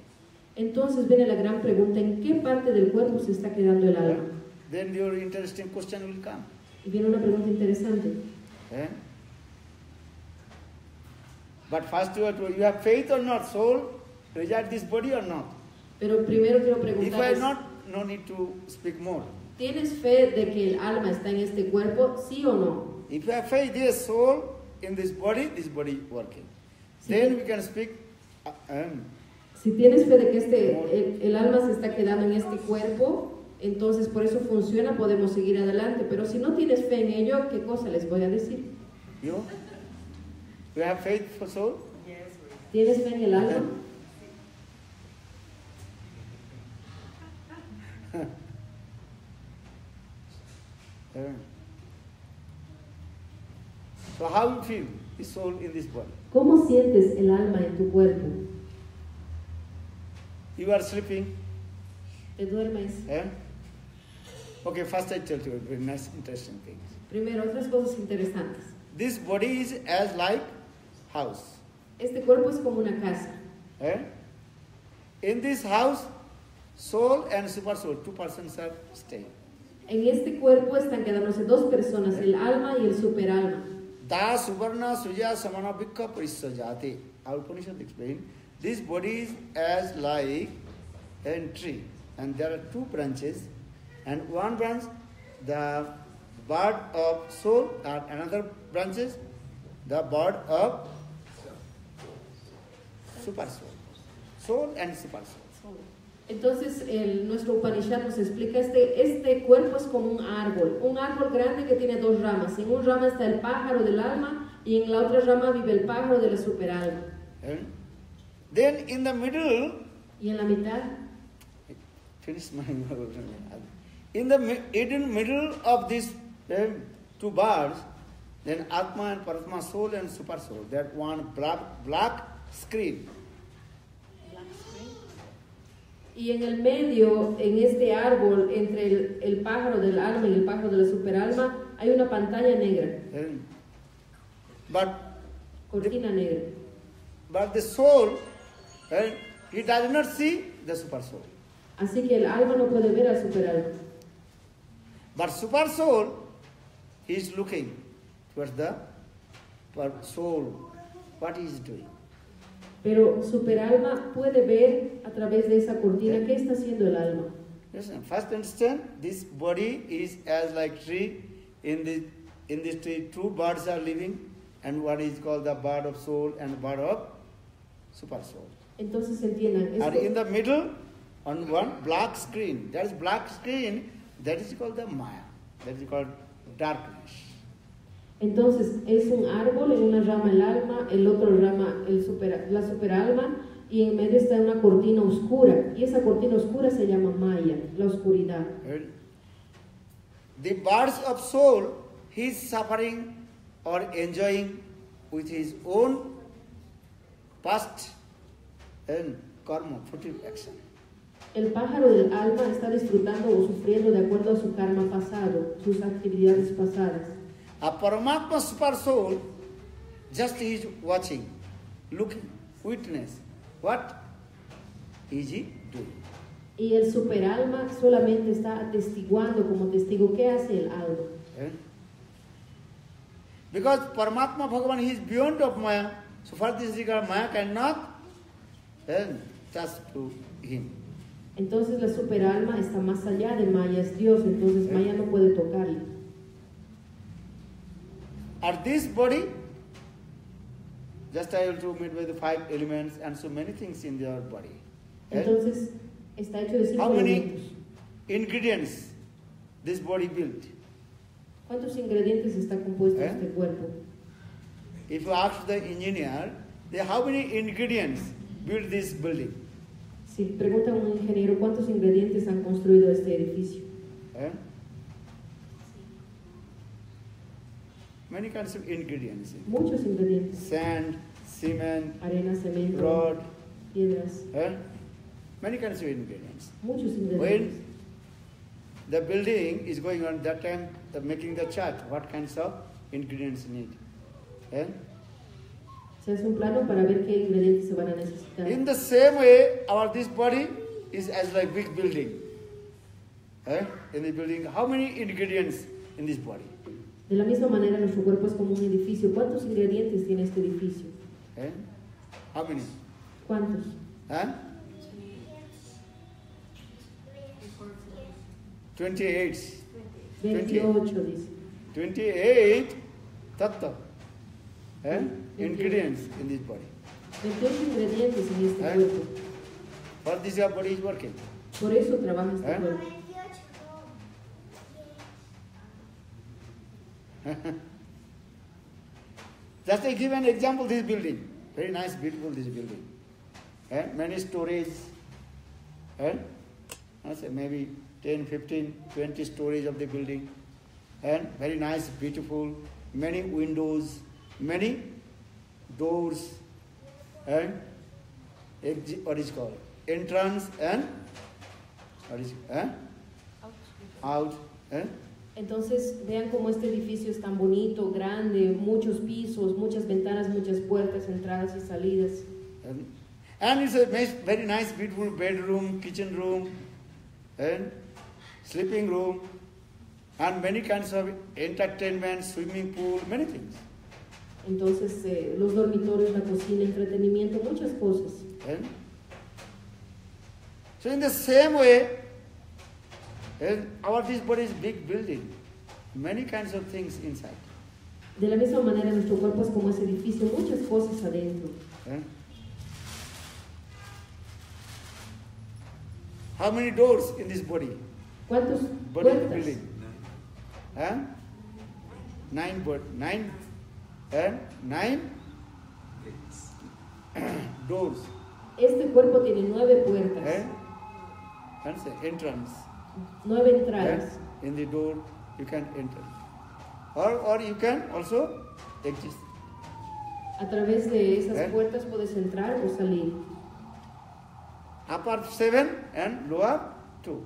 Entonces viene la gran pregunta, ¿en qué parte del cuerpo se está quedando el alma? Then your interesting question will come. Y viene una pregunta interesante. But first you have faith or not, soul resides this body or not? Pero primero quiero If I preguntar, not, no need to speak more. ¿tienes fe de que el alma está en este cuerpo, sí o no? If you have faith, there is soul in this body working. Then we can speak. Si tienes fe de que el alma se está quedando en este cuerpo, entonces por eso funciona, podemos seguir adelante. Pero si no tienes fe en ello, ¿qué cosa les voy a decir? You have faith for soul? ¿Tienes fe en el alma? So how you feel the soul in this body? ¿Cómo sientes el alma en tu cuerpo? You are sleeping. te duermes. Eh? Okay, first I tell you very nice, interesting things. Primero, otras cosas interesantes. This body is as like house. Este cuerpo es como una casa. Eh? In this house, soul and super soul, two persons are staying. En este cuerpo están quedándose dos personas, el alma y el superalma. Da Subarna Suja Samana Bhikha Parisajati. Our Upanishad explain, this body is as like a tree, and there are two branches, and one branch, the bird of soul, and another branches, the bird of super soul. Soul and super soul. Entonces, nuestro Upanishad nos explica, este cuerpo es como un árbol grande que tiene dos ramas. En una rama está el pájaro del alma y en la otra rama vive el pájaro de la superalma. And then in the middle, Y en la mitad, finish my in the middle of these two birds, then Atma and Paratma, soul and super soul, that one black screen. y en el medio, en este árbol, entre el pájaro del alma y el pájaro de la superalma, hay una pantalla negra, cortina negra. But the soul, he does not see the super soul. Así que el alma no puede ver al superalma. But super soul, he is looking towards the soul, what he is doing. Pero superalma puede ver a través de esa cortina qué está haciendo el alma. Listen, first understand, this body is as like tree. In this tree, two birds are living, and one is called the bird of soul and bird of super soul. Entonces entiendan, And in the middle, on one black screen, that is black screen, that is called the Maya. That is called darkness. entonces es un árbol, en una rama el alma, el otro rama la superalma, y en medio está una cortina oscura, y esa cortina oscura se llama Maya, la oscuridad. Right? The birds of soul, he is suffering or enjoying with his own past and karma, fruitive action. El pájaro del alma está disfrutando o sufriendo de acuerdo a su karma pasado, sus actividades pasadas. A Paramatma super soul, just he is watching, looking, witness. What is he doing? Y el superalma solamente está atestiguando como testigo qué hace el alma. Eh? Because Paramatma Bhagavan, he is beyond of Maya, so far this regard Maya cannot touch to him. Entonces la superalma está más allá de Maya, es Dios, entonces Maya no puede tocarle. At this body, just I will to meet with the 5 elements and so many things in your body. Entonces está hecho de 5 How many elementos. ingredients this body built? ¿Cuántos ingredientes está compuesto ¿Eh? este cuerpo? If you ask the engineer, how many ingredients built this building? Si pregunta a un ingeniero cuántos ingredientes han construido este edificio. Eh? Many kinds of ingredients. Muchos ingredientes. Sand, cement, Arena, cemento, rod, piedras. many kinds of ingredients. Muchos ingredientes. When the building is going on, that time making the chart, what kinds of ingredients need. Se hace un plano para ver qué ingredientes se van a necesitar. In the same way, this body is as like big building. In the building, how many ingredients in this body? De la misma manera, nuestro cuerpo es como un edificio. ¿Cuántos ingredientes tiene este edificio? How many? ¿Cuántos? 28. 28 dice. 28 tattva. Ingredients in this body. 28 ingredientes en este cuerpo. For this your body is working. Por eso trabaja este cuerpo. Just I give an example, this building. Very nice, beautiful this building. Many stories. I say maybe 10, 15, 20 stories of the building. And very nice, beautiful, many windows, many doors. And what is called? entrance and out. Entonces vean cómo este edificio es tan bonito, grande, muchos pisos, muchas ventanas, muchas puertas, entradas y salidas. And it's a very nice, beautiful bedroom, kitchen room, and sleeping room, and many kinds of entertainment, swimming pool, many things. Entonces los dormitorios, la cocina, entretenimiento, muchas cosas. And so in the same way, this body is big building, many kinds of things inside. De la misma manera nuestro cuerpo es como ese edificio, muchas cosas adentro. How many doors in this body? ¿Cuántos Body puertas? building. 9 doors. Este cuerpo tiene 9 puertas, And the entrance. 9 entradas. In the door you can enter. Or you can also exit. A través de esas puertas puedes entrar o salir. Upper 7 and lower 2.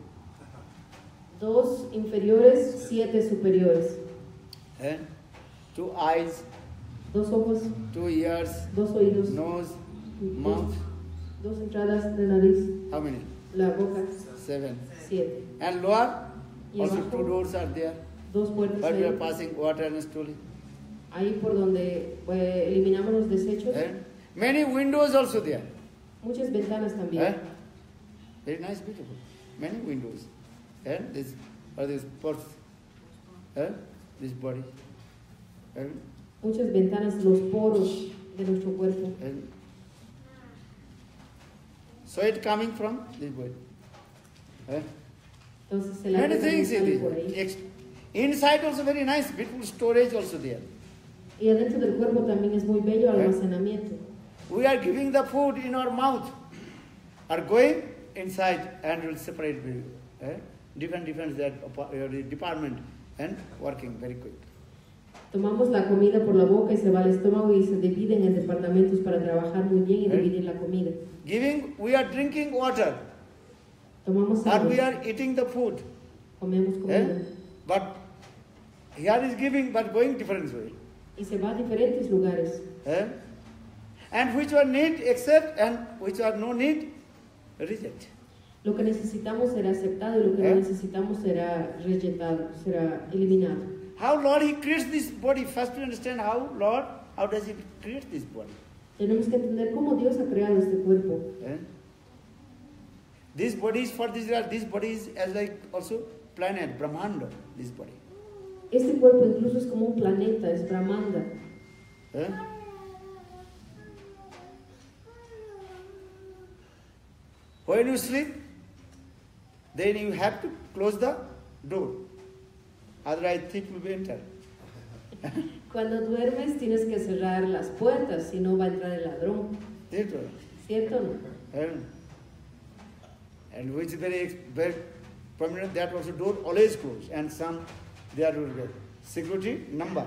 2 inferiores, 7 superiores. 2 eyes, 2 ojos, 2 ears, 2 oídos, nose, 2 mouth. entradas de nariz, How many? la boca, 7. 7. And lower, Y also abajo, 2 doors are there. 2 puertas But we are ahí, passing water and slowly. ahí por donde eliminamos los desechos. Many windows also there. Muchas ventanas también. Very nice, beautiful. Many windows. And this parts, this body. Muchas ventanas, los poros de nuestro cuerpo. Sweat coming from this body. Entonces el Many aire things sale in por ahí. it. Inside also very nice, beautiful storage also there. Y adentro del cuerpo también es muy bello el almacenamiento. We are giving the food in our mouth, are going inside and will separate different that department and working very quick. Tomamos la comida por la boca y se va al estómago y se dividen en departamentos para trabajar muy bien y dividir la comida. We are drinking water, Tomamos or agua, we are eating the food. comemos comida But here is giving, but going different way. y se va a diferentes lugares. And which are need, accept, and which are no need, reject. Lo que necesitamos será aceptado y lo que no necesitamos será rejetado, será eliminado. How Lord He creates this body. First we understand how Lord, how does He create this body? Tenemos que entender cómo Dios ha creado este cuerpo. This body is for this body is as like also planet, Brahmanda, this body. Este cuerpo incluso es como un planeta, es Brahmanda. When you sleep, then you have to close the door. Otherwise thief will be enter. Cuando duermes tienes que cerrar las puertas, si no va a entrar el ladrón. ¿Cierto o no? And which is very prominent, that also door always closed. And some, there will be security number.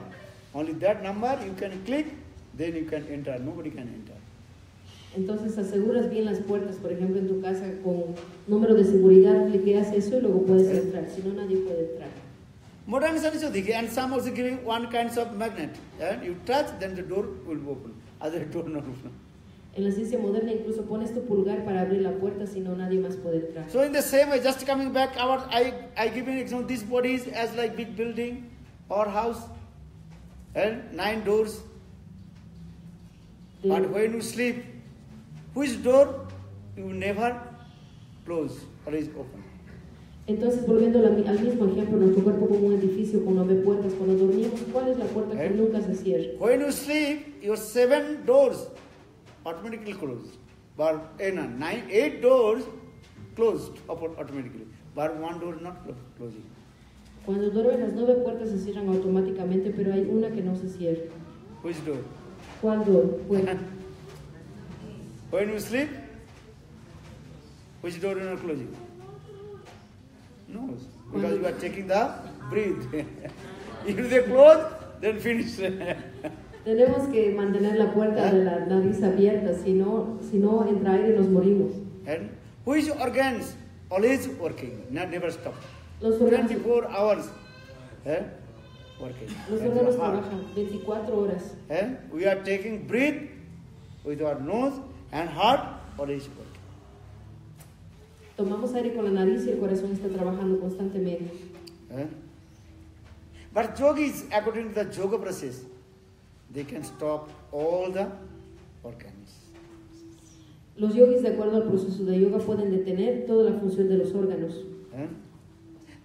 Only that number you can click, then you can enter. Nobody can enter. Entonces aseguras bien las puertas, por ejemplo en tu casa con número de seguridad, cliqueas eso y luego puedes entrar, si no nadie puede entrar. Modern science is and some also giving one kind of magnet. And you touch, then the door will open. Other door not open. En la ciencia moderna incluso pones tu pulgar para abrir la puerta, si no nadie más puede entrar. So in the same way, just coming back, I give an example. This body is as like big building or house, and 9 doors. But when you sleep, which door you never close or is open? Entonces, volviendo al mismo ejemplo, nuestro cuerpo como un edificio con 9 puertas. Cuando dormimos, ¿cuál es la puerta que nunca se cierra? When you sleep, your 7 doors automatically closed. But 8 doors closed automatically. But 1 door not closing. Cuando duermes, las 9 puertas se cierran automáticamente, pero hay una que no se cierra. Which door? ¿Cuál puerta? When you sleep, which door you are not closing? No, because you are taking the breath. If they close, then finish. Tenemos que mantener la puerta de la nariz abierta, si no entra aire nos morimos. And which organs always working, never stop. Los órganos, 24 hours working. los And órganos the heart. trabajan 24 horas. We are taking breath with our nose and heart always working. Tomamos aire con la nariz y el corazón está trabajando constantemente. But yogis, according to the yoga process, they can stop all the organs. Los yogis, de acuerdo al proceso de yoga, pueden detener toda la función de los órganos.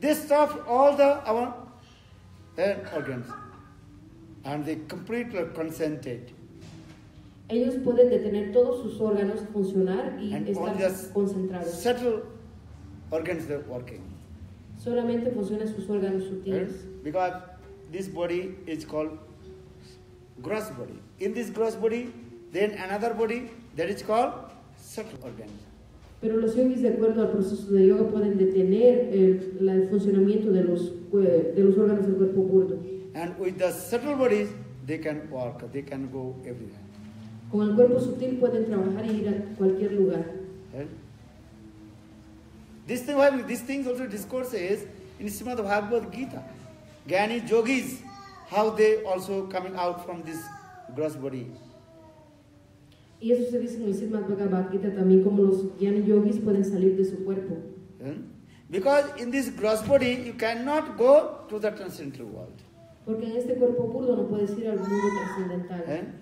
They stop all our organs and they completely concentrate. Ellos pueden detener todos sus órganos funcionar y And estar only the concentrados. subtle organs are working. Solamente funcionan sus órganos sutiles. Because this body is called gross body. In this gross body, then another body that is called subtle organs. Pero los yogis, de acuerdo al proceso de yoga, pueden detener el funcionamiento de los órganos del cuerpo burdo. And with the subtle bodies, they can walk, they can go everywhere. Con el cuerpo sutil pueden trabajar y ir a cualquier lugar. Right? These things also discourse is in Srimad Bhagavad Gita. Jnani yogis, how they also coming out from this gross body. Y eso se dice en el Srimad Bhagavad Gita también, como los jnani yogis pueden salir de su cuerpo. Because in this gross body, you cannot go to the transcendental world. Porque en este cuerpo burdo no puedes ir al mundo trascendental.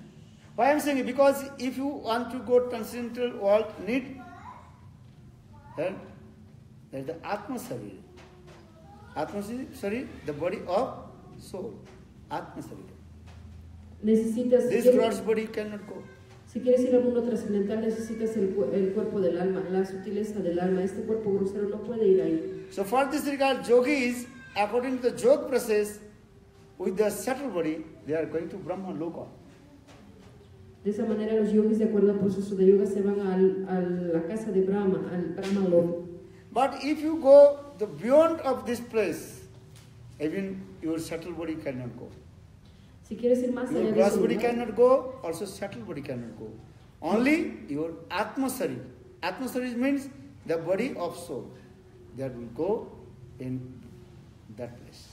Why I'm saying it? Because if you want to go transcendental world, need there is the Atma Sarir. Atma Sarir, the body of soul. Atma Sarir. Necesitas, This gross body cannot go. si quieres ir al mundo trascendental, necesitas el cuerpo del alma, la sutileza del alma. Este cuerpo grosero no puede ir ahí. So for this regard, yogis, according to the yoga process, with the subtle body, they are going to Brahma Loka. De esa manera, los yogis, de acuerdo al proceso de yoga, se van a la casa de Brahma, al Brahma Loka. But if you go the beyond of this place, even your subtle body cannot go. Si quieres ir más Your allá de gross ese body lugar, cannot go, also subtle body cannot go. Only your Atmasari. Atmasari means the body of soul. That will go in that place.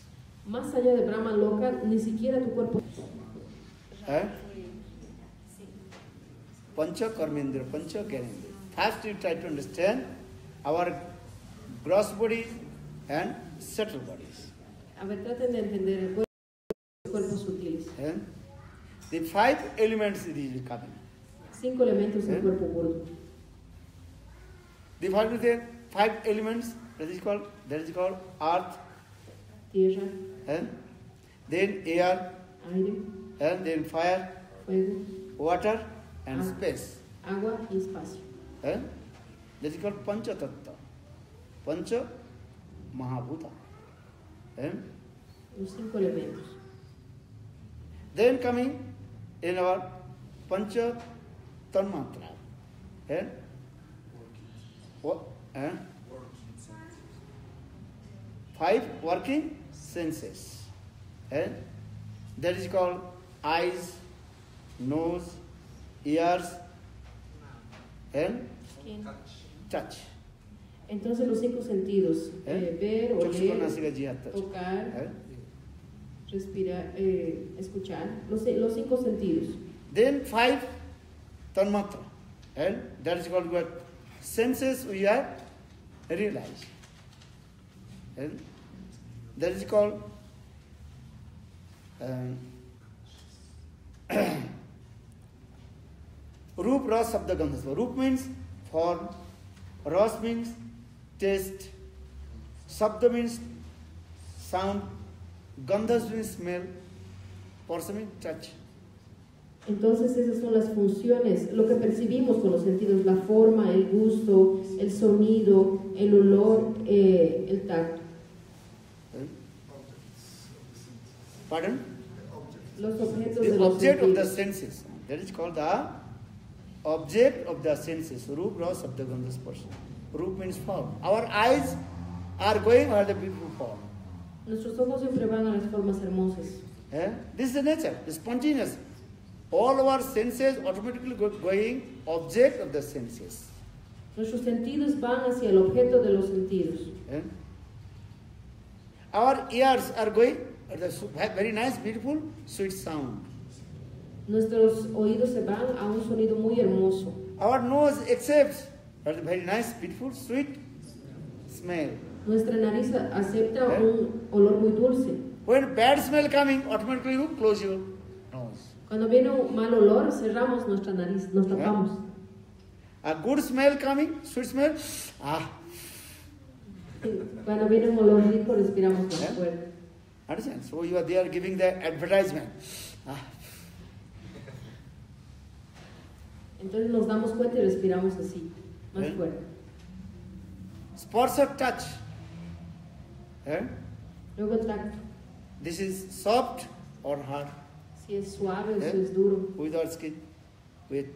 más allá de Brahma Loka, ni siquiera tu cuerpo. Pancha Karmendra, Pancha Gyanendra. First you try to understand our gross bodies and subtle bodies. A ver, traten de entender el cuerpo y los cuerpos sutiles. The 5 elements it is coming. 5 elementos del cuerpo burdo. The 5 elements that is called earth, Tierra, then air, aire, and then fire, fuego, water, and Ah. space. agua y espacio. That is called Pancha Tattva. Pancha Mahabhuta. Los 5 elementos. Then coming in our Pancha Tanmatra. What? 5 working senses. That is called eyes, nose, ears, and Skin. touch. Entonces los 5 sentidos, ver, oler, tocar, respirar, escuchar, los 5 sentidos. Then 5 Tanmatra. And that is called what? Senses we are realized. And that is called Roop, Ras, Sabda, Gandhas. Roop means form, Ras means taste, Sabda means sound, Gandhas means smell, Parsa means touch. Entonces esas son las funciones, lo que percibimos con los sentidos, la forma, el gusto, el sonido, el olor, el tacto. Pardon? Los objetos The de los object of the sentidos. senses. That is called the object of the senses. Roop, Ras, Sabda, Gandhas, Parsa. Roop means form. Our eyes are going where the beautiful form. Nuestros ojos siempre van a las formas hermosas. This is the nature, the spontaneous. All our senses automatically going object of the senses. Nuestros sentidos van hacia el objeto de los sentidos. Eh? Our ears are going, very nice, beautiful, sweet sound. Nuestros oídos se van a un sonido muy hermoso. Our nose accepts a very nice, beautiful, sweet smell. Nuestra nariz acepta ¿Eh? un olor muy dulce. When bad smell coming, automatically you close your nose. Cuando viene un mal olor, cerramos nuestra nariz, nos tapamos. A good smell coming, sweet smell, Cuando viene un olor rico, respiramos más ¿Eh? fuerte. Understand? So you are there giving the advertisement. Entonces nos damos cuenta y respiramos así, más ¿Eh? fuerte. Sparsha touch. Eh? Luego tacto, This is soft or hard. si es suave o ¿Eh? si es duro, With our skin, with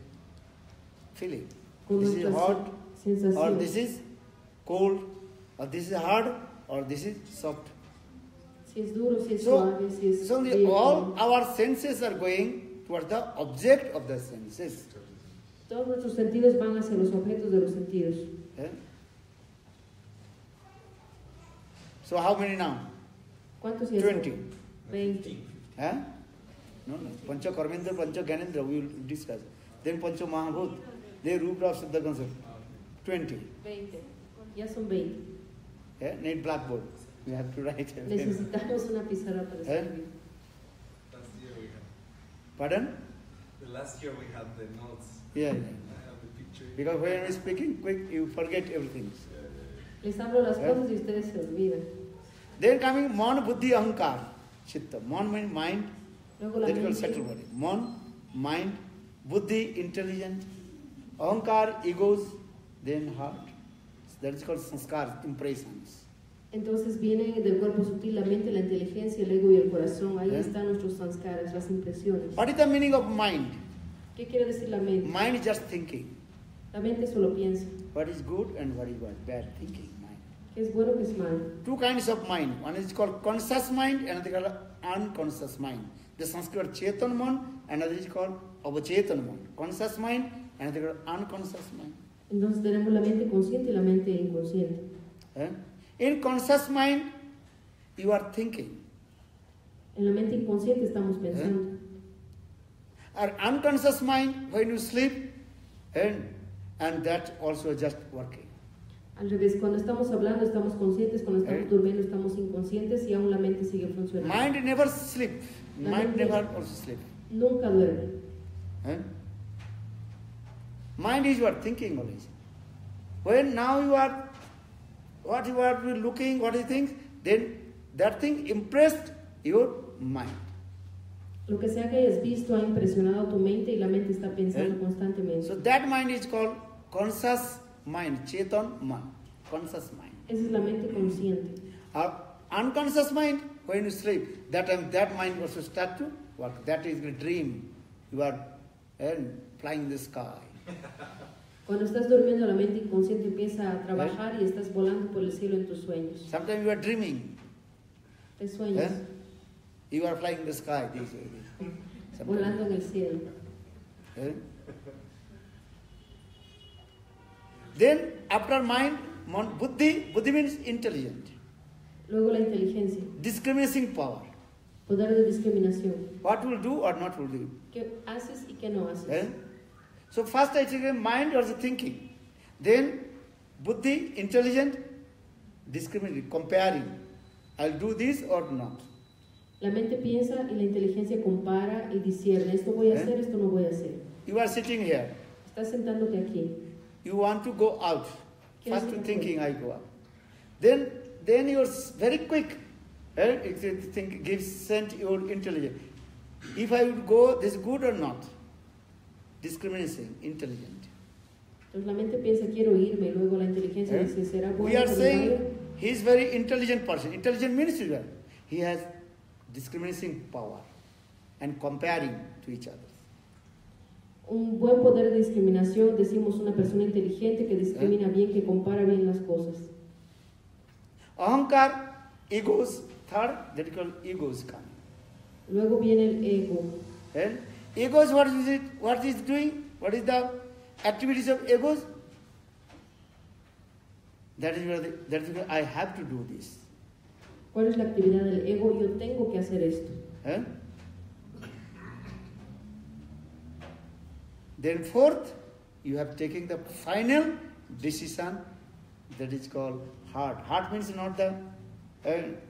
feeling. con This is nuestra hot, or sensación. this is cold, or this is hard, or this is soft. Si es duro, si es So, suave, si es so frío. all our senses are going towards the object of the senses. Todos nuestros sentidos van hacia los objetos de los sentidos. Eh? So how many now? ¿Cuántos y 20. 20. Eh? No. Pancha Karmendra, Pancha Gyanendra, we will discuss. Then Pancha Mahabhut, they Rupra Siddha concept. 20. 20. Ya son 20. Yeah? Need blackboard. We have to write everything. Necesitamos una pizarra para escribir. Last year we had. Pardon? The last year we had the notes. Yeah. I have the picture. Because when you're speaking quick, you forget everything. Les hablo las ¿Eh? cosas y ustedes se olvidan. Then coming Mon, Buddhi, Ahankar, Chitta. Mon means mind, Luego la that is called mente, settled body. Mon, mind, Buddhi, intelligent, Ahankar, egos, then heart. That is called sanskar, impressions. entonces vienen del cuerpo sutil la mente, la inteligencia, el ego y el corazón. Ahí ¿Eh? están nuestros sanskaras, las impresiones. What is the meaning of mind? ¿Qué quiere decir la mente? Mind is just thinking. La mente solo piensa. What is good and what is bad thinking, mind. ¿Qué es bueno, qué es malo? Two kinds of mind. One is called conscious mind, another is called unconscious mind. The Sanskrit Chetan mind, another is called Avachetan mind. Conscious mind, another is called unconscious mind. Entonces tenemos la mente consciente y la mente inconsciente. Eh? In conscious mind, you are thinking. En la mente inconsciente estamos pensando. Or unconscious mind, when you sleep, and that also just working. Al revés, cuando estamos hablando estamos conscientes, cuando estamos ¿Eh? durmiendo estamos inconscientes y aún la mente sigue funcionando. Mind never sleep. La Mind mente- never also sleep. Nunca duerme. Eh? Mind is you are thinking always. When now you are, what you are looking, what you think, then that thing impressed your mind. Lo que sea que hayas visto ha impresionado tu mente y la mente está pensando ¿Eh? constantemente. So that mind is called conscious mind, Chetan mind, conscious mind. Esa es la mente consciente. Unconscious mind, when you sleep, that time that mind also start to work. That is the dream. You are flying in the sky. Cuando estás durmiendo, la mente inconsciente empieza a trabajar y estás volando por el cielo en tus sueños. Sometimes you are dreaming. Te sueñas, You are flying in the sky. This way. Sometimes. volando en el cielo. Eh? Then after mind, buddhi means intelligent, Luego la inteligencia, discriminating power. poder de discriminación. What will do or not will do. ¿Qué haces y qué no haces? Eh? So first I say mind or the thinking. Then buddhi, intelligent, discriminating, comparing. I'll do this or not. La mente piensa y la inteligencia compara y discierne. Esto voy a hacer, esto no voy a hacer. You are sitting here. Estás sentándote aquí. You want to go out. Quieres First ir thinking I go out. Then you're very quick. Send your intelligence. If I would go, this is good or not? Discriminating, intelligent. Entonces la mente piensa, quiero irme. Luego la inteligencia dice, ¿será bueno? We are que me saying vaya? he is very intelligent person. Intelligent means he has discriminating power and comparing to each other. Un buen poder de discriminación, decimos una persona inteligente que discrimina bien, que compara bien las cosas. Ahankar, egos, third, that is called egos coming. Luego viene el ego. And egos, what is it? What is doing? What is the activities of egos? That is where I have to do this. ¿Cuál es la actividad del ego? Yo tengo que hacer esto. Eh? Then fourth, you have taken the final decision, that is called heart. Heart means not the,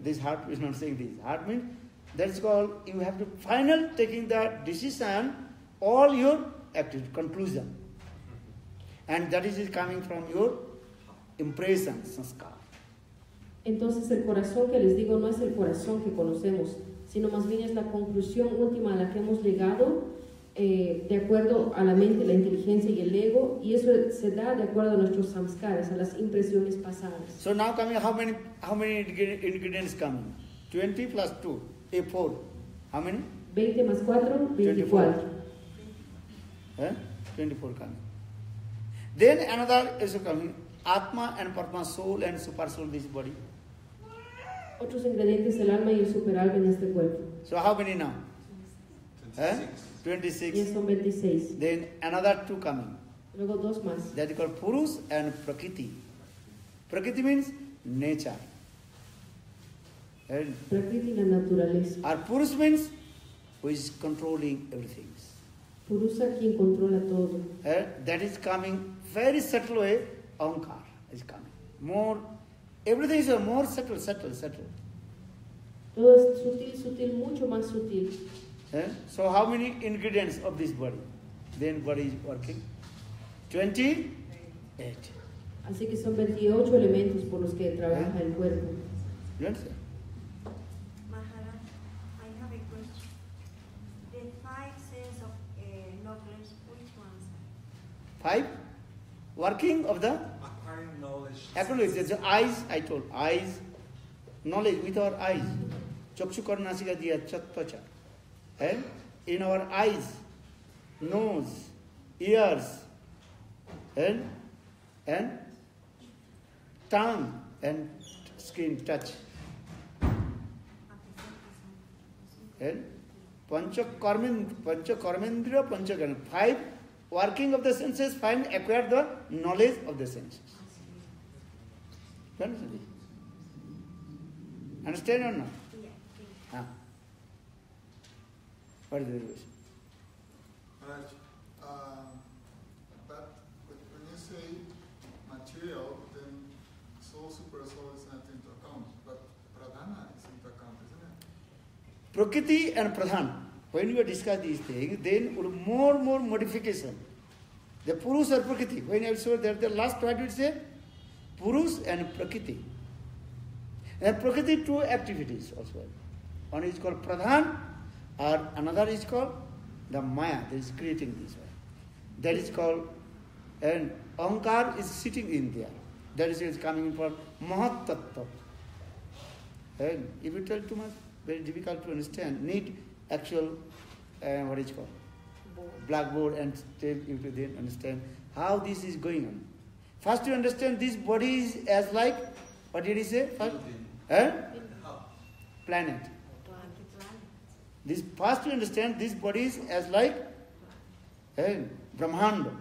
this heart is not saying this. Heart means, that is called, you have to final taking the decision, all your activity, conclusion. And that is coming from your impression, sanskar. Entonces el corazón que les digo no es el corazón que conocemos, sino más bien es la conclusión última a la que hemos llegado de acuerdo a la mente, la inteligencia y el ego, y eso se da de acuerdo a nuestros samskaras, a las impresiones pasadas. So now coming, how many ingredients coming? 20 plus 2, 4. How many? 20 más 4, 24. 24 coming. Then another is coming, Atma and Parma, soul and super soul, this body. Otros ingredientes, el alma y el superalma en este cuerpo. So how many now? 26. 26. Ya son 26. Then another 2 coming. Luego 2 más. That is called Purus and Prakriti. Prakriti means nature. And Prakriti, la naturaleza. our Purus means who is controlling everything. Purusa, quien controla todo. That is coming very subtle way. Ankar is coming. More, everything is more subtle. Todo es sutil, sutil, mucho más sutil. So how many ingredients of this body? Then body is working. 28. Así que son 28 elementos por los que trabaja el cuerpo. You understand? Maharaj, I have a question. The 5 senses of knowledge, which ones? 5. Working of the Acquiring knowledge. actually the eyes, I told. Eyes, knowledge with our eyes. Chakshu karnasika diya chatpacha. And in our eyes, nose, ears, and tongue and skin touch. And pancha karmendriya, pancha gana. 5 working of the senses, 5 acquire the knowledge of the senses. You understand? Understand or not? Yeah. What is the question? Maharaj, but when you say material, then soul, super soul is not into account, but pradhana is into account, isn't it? Prakriti and Pradhan. When you discuss these things, then more modification. The Purus or Prakriti. When I saw that the last what you say, Purus and Prakriti. And Prakriti 2 activities also. One is called Pradhan, or another is called the Maya, that is creating this one. That is called, and Ankar is sitting in there. That is coming from Mahat Tattva. And if you tell too much, very difficult to understand. Need actual, what is called? Blackboard, and tell you to then understand how this is going on. First you understand this body is as like, what did he say? First? Planet. This first you understand this body is as like Brahmanda.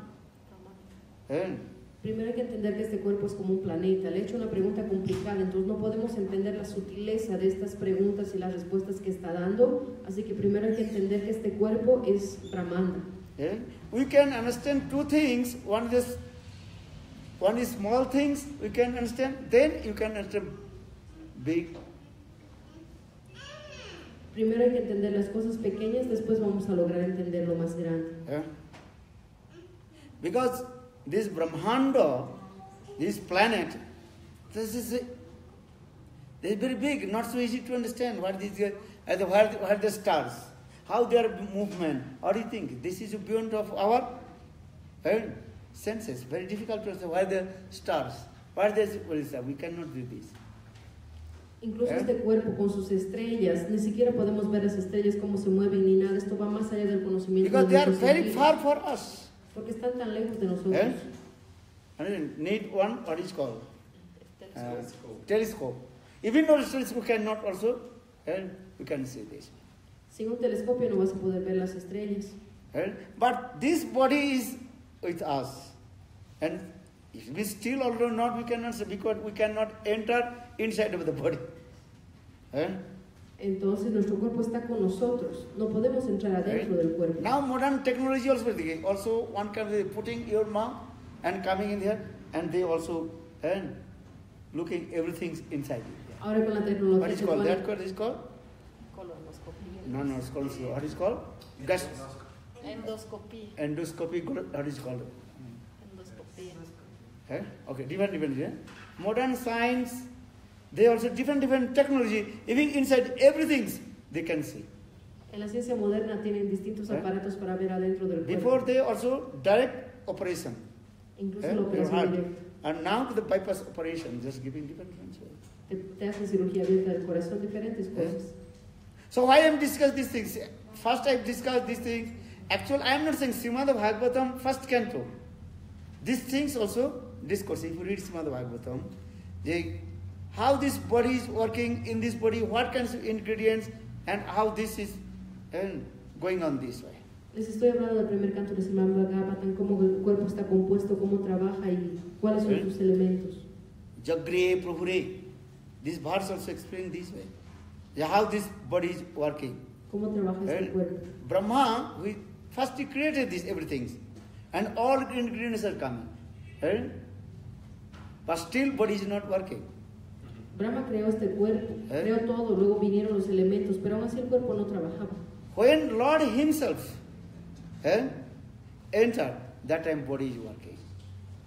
Primero hay que entender que este cuerpo es como un planeta. Le he hecho una pregunta complicada, entonces no podemos entender la sutileza de estas preguntas y las respuestas que está dando. Así que primero hay que entender que este cuerpo es Brahmanda. We can understand 2 things. One is small things we can understand. Then you can understand big. Primero hay que entender las cosas pequeñas, después vamos a lograr entender lo más grande. Because this Brahmanda, this planet, this is very big, not so easy to understand. What are the stars? How their movement? How do you think? This is beyond of our senses. Very difficult to understand. Why the stars? What is that? We cannot do this. Incluso este cuerpo con sus estrellas, ni siquiera podemos ver las estrellas cómo se mueven ni nada. Esto va más allá del conocimiento. Because they are nuestros very sentidos. far for us. Porque están tan lejos de nosotros. And need one, what is called? Telescope. Telescope. Even though telescope cannot also, we can see this. Sin un telescopio no vas a poder ver las estrellas. But this body is with us. And If we still or not, we cannot say, because we cannot enter inside of the body. Eh? Entonces nuestro cuerpo está con nosotros, no podemos entrar adentro del cuerpo. Now modern technology also one can be putting your mouth and coming in here, and they also looking everything inside you. Ahora con la tecnología. What is called? That what is called? No, it's called. What is called? That's Endoscopy. endoscopy. What is called? Endoscopía. Okay, different. Yeah? Modern science, they also different technology. Even inside everything, they can see. En la ciencia moderna tienen distintos aparatos para ver adentro del cuerpo. Before they also direct operation. Incluso la Your operación heart. directa. And now the bypass operation, just giving different answers. Te hacen cirugía abierta del corazón, diferentes cosas. So why I am discussing these things? First I discussed these things. Actually, I am not saying Srimad Bhagavatam first canto. These things also discourse. If you read Srimad Bhagavatam, how this body is working in this body, what kinds of ingredients, and how this is going on this way. Les estoy hablando del primer canto de Srimad Bhagavatam, cómo el cuerpo está compuesto, cómo trabaja y cuáles son sus elementos. Jagre Prabhure. This verse also explains this way. How this body is working. Cómo trabaja este cuerpo. Brahma, first he created this everything, and all ingredients are coming. But still body is not working. Brahma creó este cuerpo, creó todo, luego vinieron los elementos, pero aún así el cuerpo no trabajaba. When Lord himself entered, that time body is working.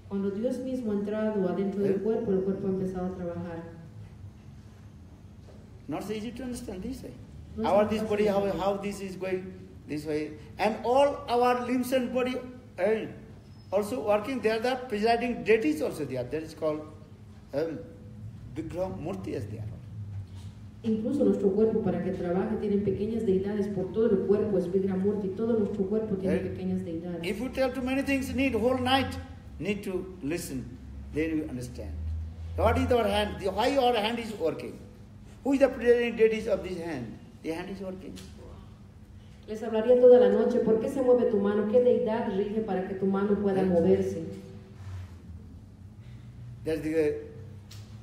Cuando Dios mismo ha entrado adentro del cuerpo, el cuerpo ha empezado a trabajar. Not so easy to understand this way. No Our es this fácil. body, how this is going this way, and all our limbs and body also working. There are the presiding deities also there. That is called Vigraha Murti as they are. Incluso nuestro cuerpo, para que trabaje, tienen pequeñas deidades por todo el cuerpo, es Vigramurti, todo nuestro cuerpo tiene pequeñas deidades. If you tell too many things, need whole night, need to listen, then you understand. What is our hand? Why our hand is working? Who is the presiding deities of this hand? The hand is working. Les hablaría toda la noche, ¿por qué se mueve tu mano? ¿Qué deidad rige para que tu mano pueda moverse? That's the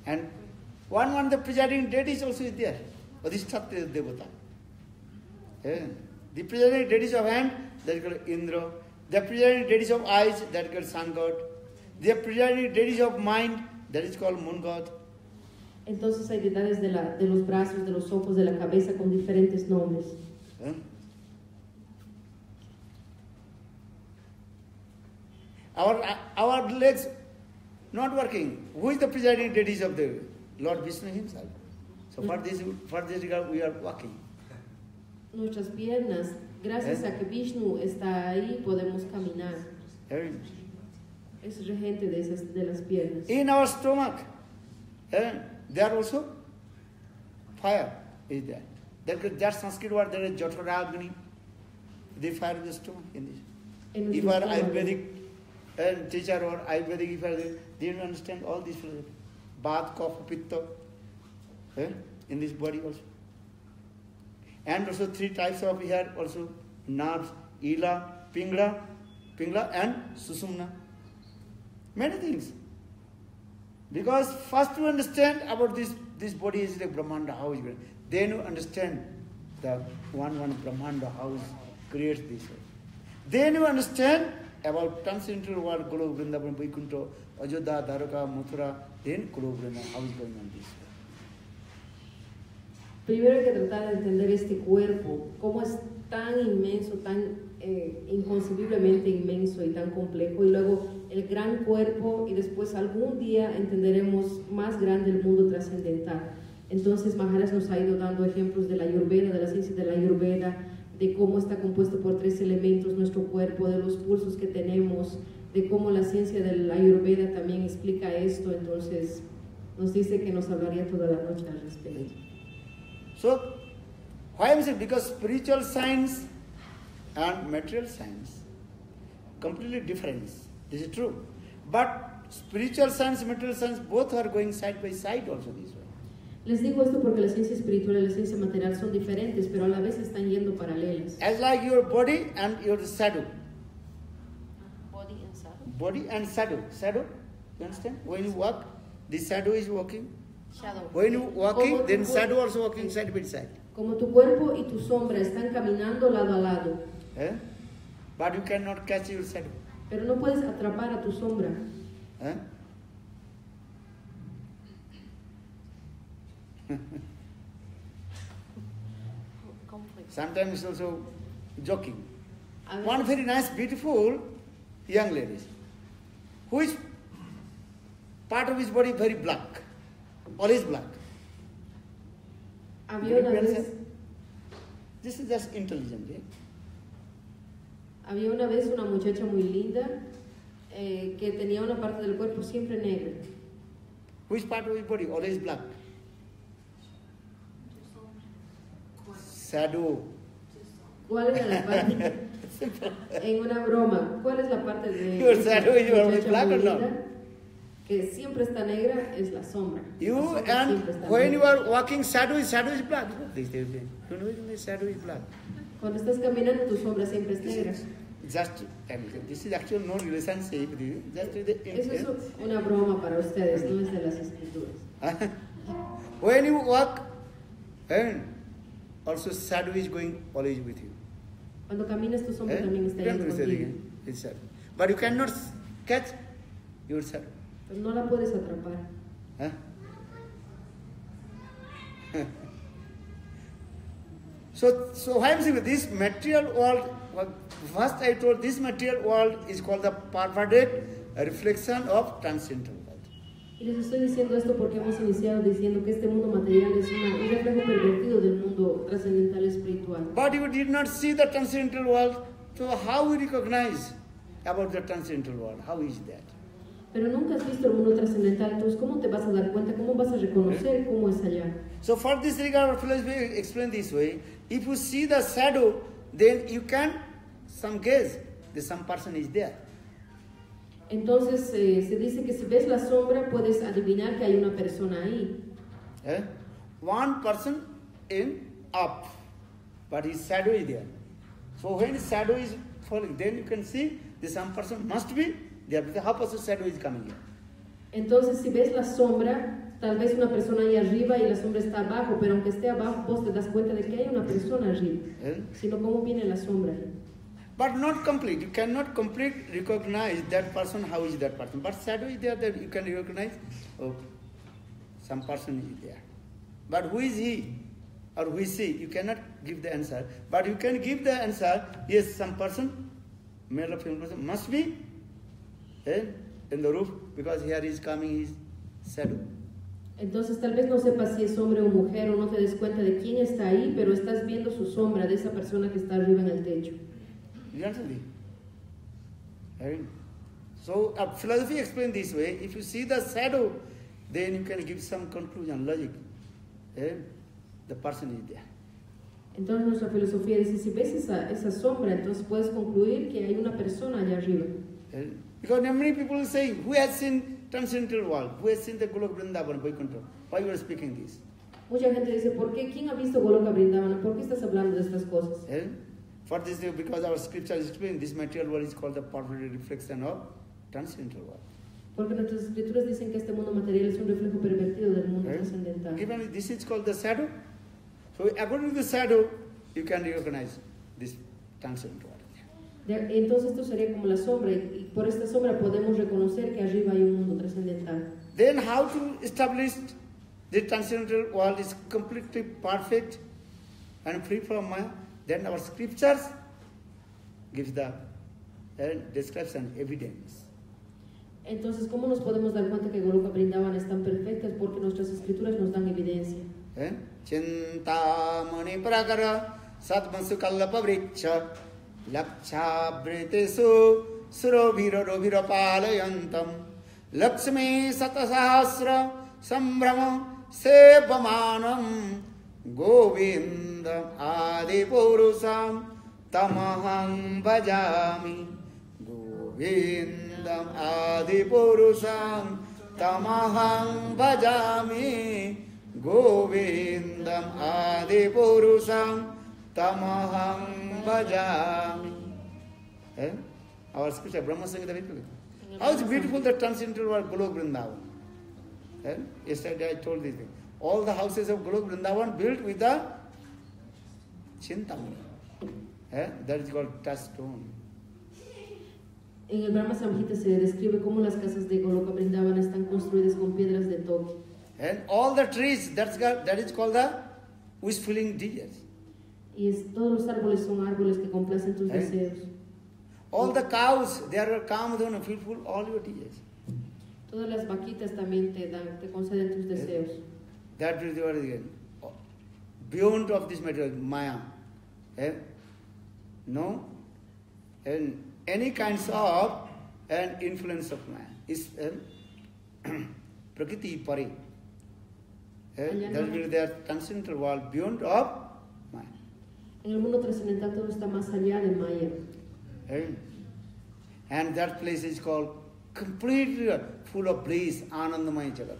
and one the presiding deities also is there. Adhishthatra Devata. The presiding deities of hand, that is called Indra. The presiding deities of eyes, that is called Sun God. The presiding deities of mind, that is called Moon God. Entonces hay deidades de los brazos, de los ojos, de la cabeza con diferentes nombres. Our legs not working. Who is the presiding deities of the Lord Vishnu himself? So for this regard we are walking. Nuestras piernas, gracias a que Vishnu está ahí, podemos caminar. Es regente de las piernas. In our stomach, there also fire is there. That Sanskrit word there is Jataragni. They fire in the stomach in this. If you are Ayurvedic teacher or Ayurvedic, if you are, they don't understand all these philosophy. Bath, Kapha, Pitta, in this body also. And also 3 types of here also nerves, Ila, Pingla, and Susumna. Many things. Because first to understand about this body is like Brahmanda, how is it? Then you understand the one Brahmanda, how it creates this way. Then you understand about transcendental world, Goloka, Vrindavan, Vaikuntha, Ajodha, Dwaraka, Mathura, then Goloka, Vrindavan, how is going on this way. Primero hay que tratar de entender este cuerpo, cómo es tan inmenso, tan inconcebiblemente inmenso y tan complejo, y luego el gran cuerpo, y después algún día entenderemos más grande el mundo trascendental. Entonces Maharaj nos ha ido dando ejemplos de la Ayurveda, de la ciencia de la Ayurveda, de cómo está compuesto por 3 elementos nuestro cuerpo, de los pulsos que tenemos, de cómo la ciencia de la Ayurveda también explica esto. Entonces nos dice que nos hablaría toda la noche al respecto. So, why am I saying? Because spiritual science and material science completely different. This is true. But spiritual science and material science both are going side by side also this way. Les digo esto porque la ciencia espiritual y la ciencia material son diferentes, pero a la vez están yendo paralelas. As like your body and your shadow. Body and shadow. Body and shadow. Shadow? You understand? When you walk, the shadow is walking. Shadow. When you walking, Como then tu shadow cuerpo- also walking side by side. Como tu cuerpo y tu sombra están caminando lado a lado, Eh? But you cannot catch your shadow. pero no puedes atrapar a tu sombra. Eh? Sometimes it's also joking. A veces- One very nice, beautiful young lady, who is part of his body very black, always black. Había una vez, This is just intelligent. Eh? había una vez una muchacha muy linda que tenía una parte del cuerpo siempre negra. Which part of his body always black? Shadow. ¿Cuál era la parte? En una broma, ¿cuál es la parte de Your esa shadow is always muchacha black muy or not? linda que siempre está negra? Es la sombra. La You sombra and siempre está when you negra. are walking, shadow is black. They say, you know, the shadow is black. Cuando estás caminando, tu sombra siempre es negra. Just, this is actually no relationship. Just the Eso es una broma para ustedes, no es de las escrituras. When you walk, and also shadow is going always with you. Cuando caminas, tu sombra Eh? también está Don't yendo do that contigo. again. It's shadow. But you cannot catch your shadow. Pero no la puedes atrapar. Huh? So I am saying this material world, first I told this material world is called the perverted reflection of transcendental world. Y les estoy diciendo esto porque hemos iniciado diciendo que este mundo material es un reflejo pervertido del mundo trascendental espiritual. But you did not see the transcendental world, so how you recognize about the transcendental world? How is that? Pero nunca has visto el mundo trascendental, entonces ¿cómo te vas a dar cuenta? ¿Cómo vas a reconocer cómo es allá? So for this regard, our philosophy explained this way: if you see the shadow, then you can some guess that some person is there. Entonces se dice que si ves la sombra puedes adivinar que hay una persona ahí. Eh? One person in up, but his shadow is there. So when his shadow is falling, then you can see that some person must be there, because how person shadow is coming here. Entonces si ves la sombra, tal vez una persona ahí arriba y la sombra está abajo, pero aunque esté abajo vos te das cuenta de que hay una persona arriba. Sino cómo viene la sombra ahí. But not complete. You cannot complete recognize that person. How is that person? But shadow is there that you can recognize. Oh, some person is there. But who is he or who is she? You cannot give the answer. But you can give the answer. Yes, some person, male or female person, must be in the roof because here is coming his shadow. Entonces tal vez no sepas si es hombre o mujer o no te des cuenta de quién está ahí, pero estás viendo su sombra de esa persona que está arriba en el techo. You understand me? Right? So philosophy explained this way: if you see the shadow, then you can give some conclusion, logic. The person is there. Entonces nuestra filosofía dice, si ves esa sombra, entonces puedes concluir que hay una persona allá arriba. Because many people say, who has seen transcendental world? Who has seen the Golok Vrindavan, Vaikuntha? Why you are speaking this? Mucha gente dice, ¿por qué? ¿Quién ha visto Goloka Vrindavana? ¿Por qué estás hablando de estas cosas? For this, because our scripture is explaining, this material world is called the perverted reflection of transcendental world. Porque nuestras escrituras dicen que este mundo material es un reflejo pervertido del mundo trascendental. Even this is called the shadow. So according to the shadow, you can recognize this transcendental world. Entonces esto sería como la sombra, y por esta sombra podemos reconocer que arriba hay un mundo trascendental. Then how to establish the transcendental world is completely perfect and free from Maya? Then our scriptures gives the description, evidence. Entonces, ¿cómo nos podemos dar cuenta que Goloka Vrindavan están perfectas? Porque nuestras escrituras nos dan evidencia. Chintamani prakara satmansu kallapa vriksha lakchabritesu surobhiro robhiro palayantam lakshmi satasahasra sambrama sevamanam govindam adipurusam tamaham bhajami govindam adipurusam tamaham bhajami Govindam Adipurusam Tamaham Bhajami. Our scripture, Brahma Samhita. En How is beautiful the transcendental world, Golok Vrindavan. Yesterday I told this thing. All the houses of Golok Vrindavan built with the Chintamani. That is called touchstone. En el Brahma Samhita se describe cómo las casas de Goloka Vrindavan están construidas con piedras de toque. And all the trees, that is called the wish-fulfilling deers. Y todos los árboles son árboles que complacen tus deseos. All the cows, they are calm, they fulfill all your desires. Todas las vaquitas también te conceden tus deseos. That is what again. Beyond of this material, Maya. No? And any kinds of an influence of Maya is Prakriti Pari. That is their transcendental world beyond of Maya. En el mundo trascendental todo está más allá de Maya. And that place is called completely full of bliss, Anandamaya Jagat.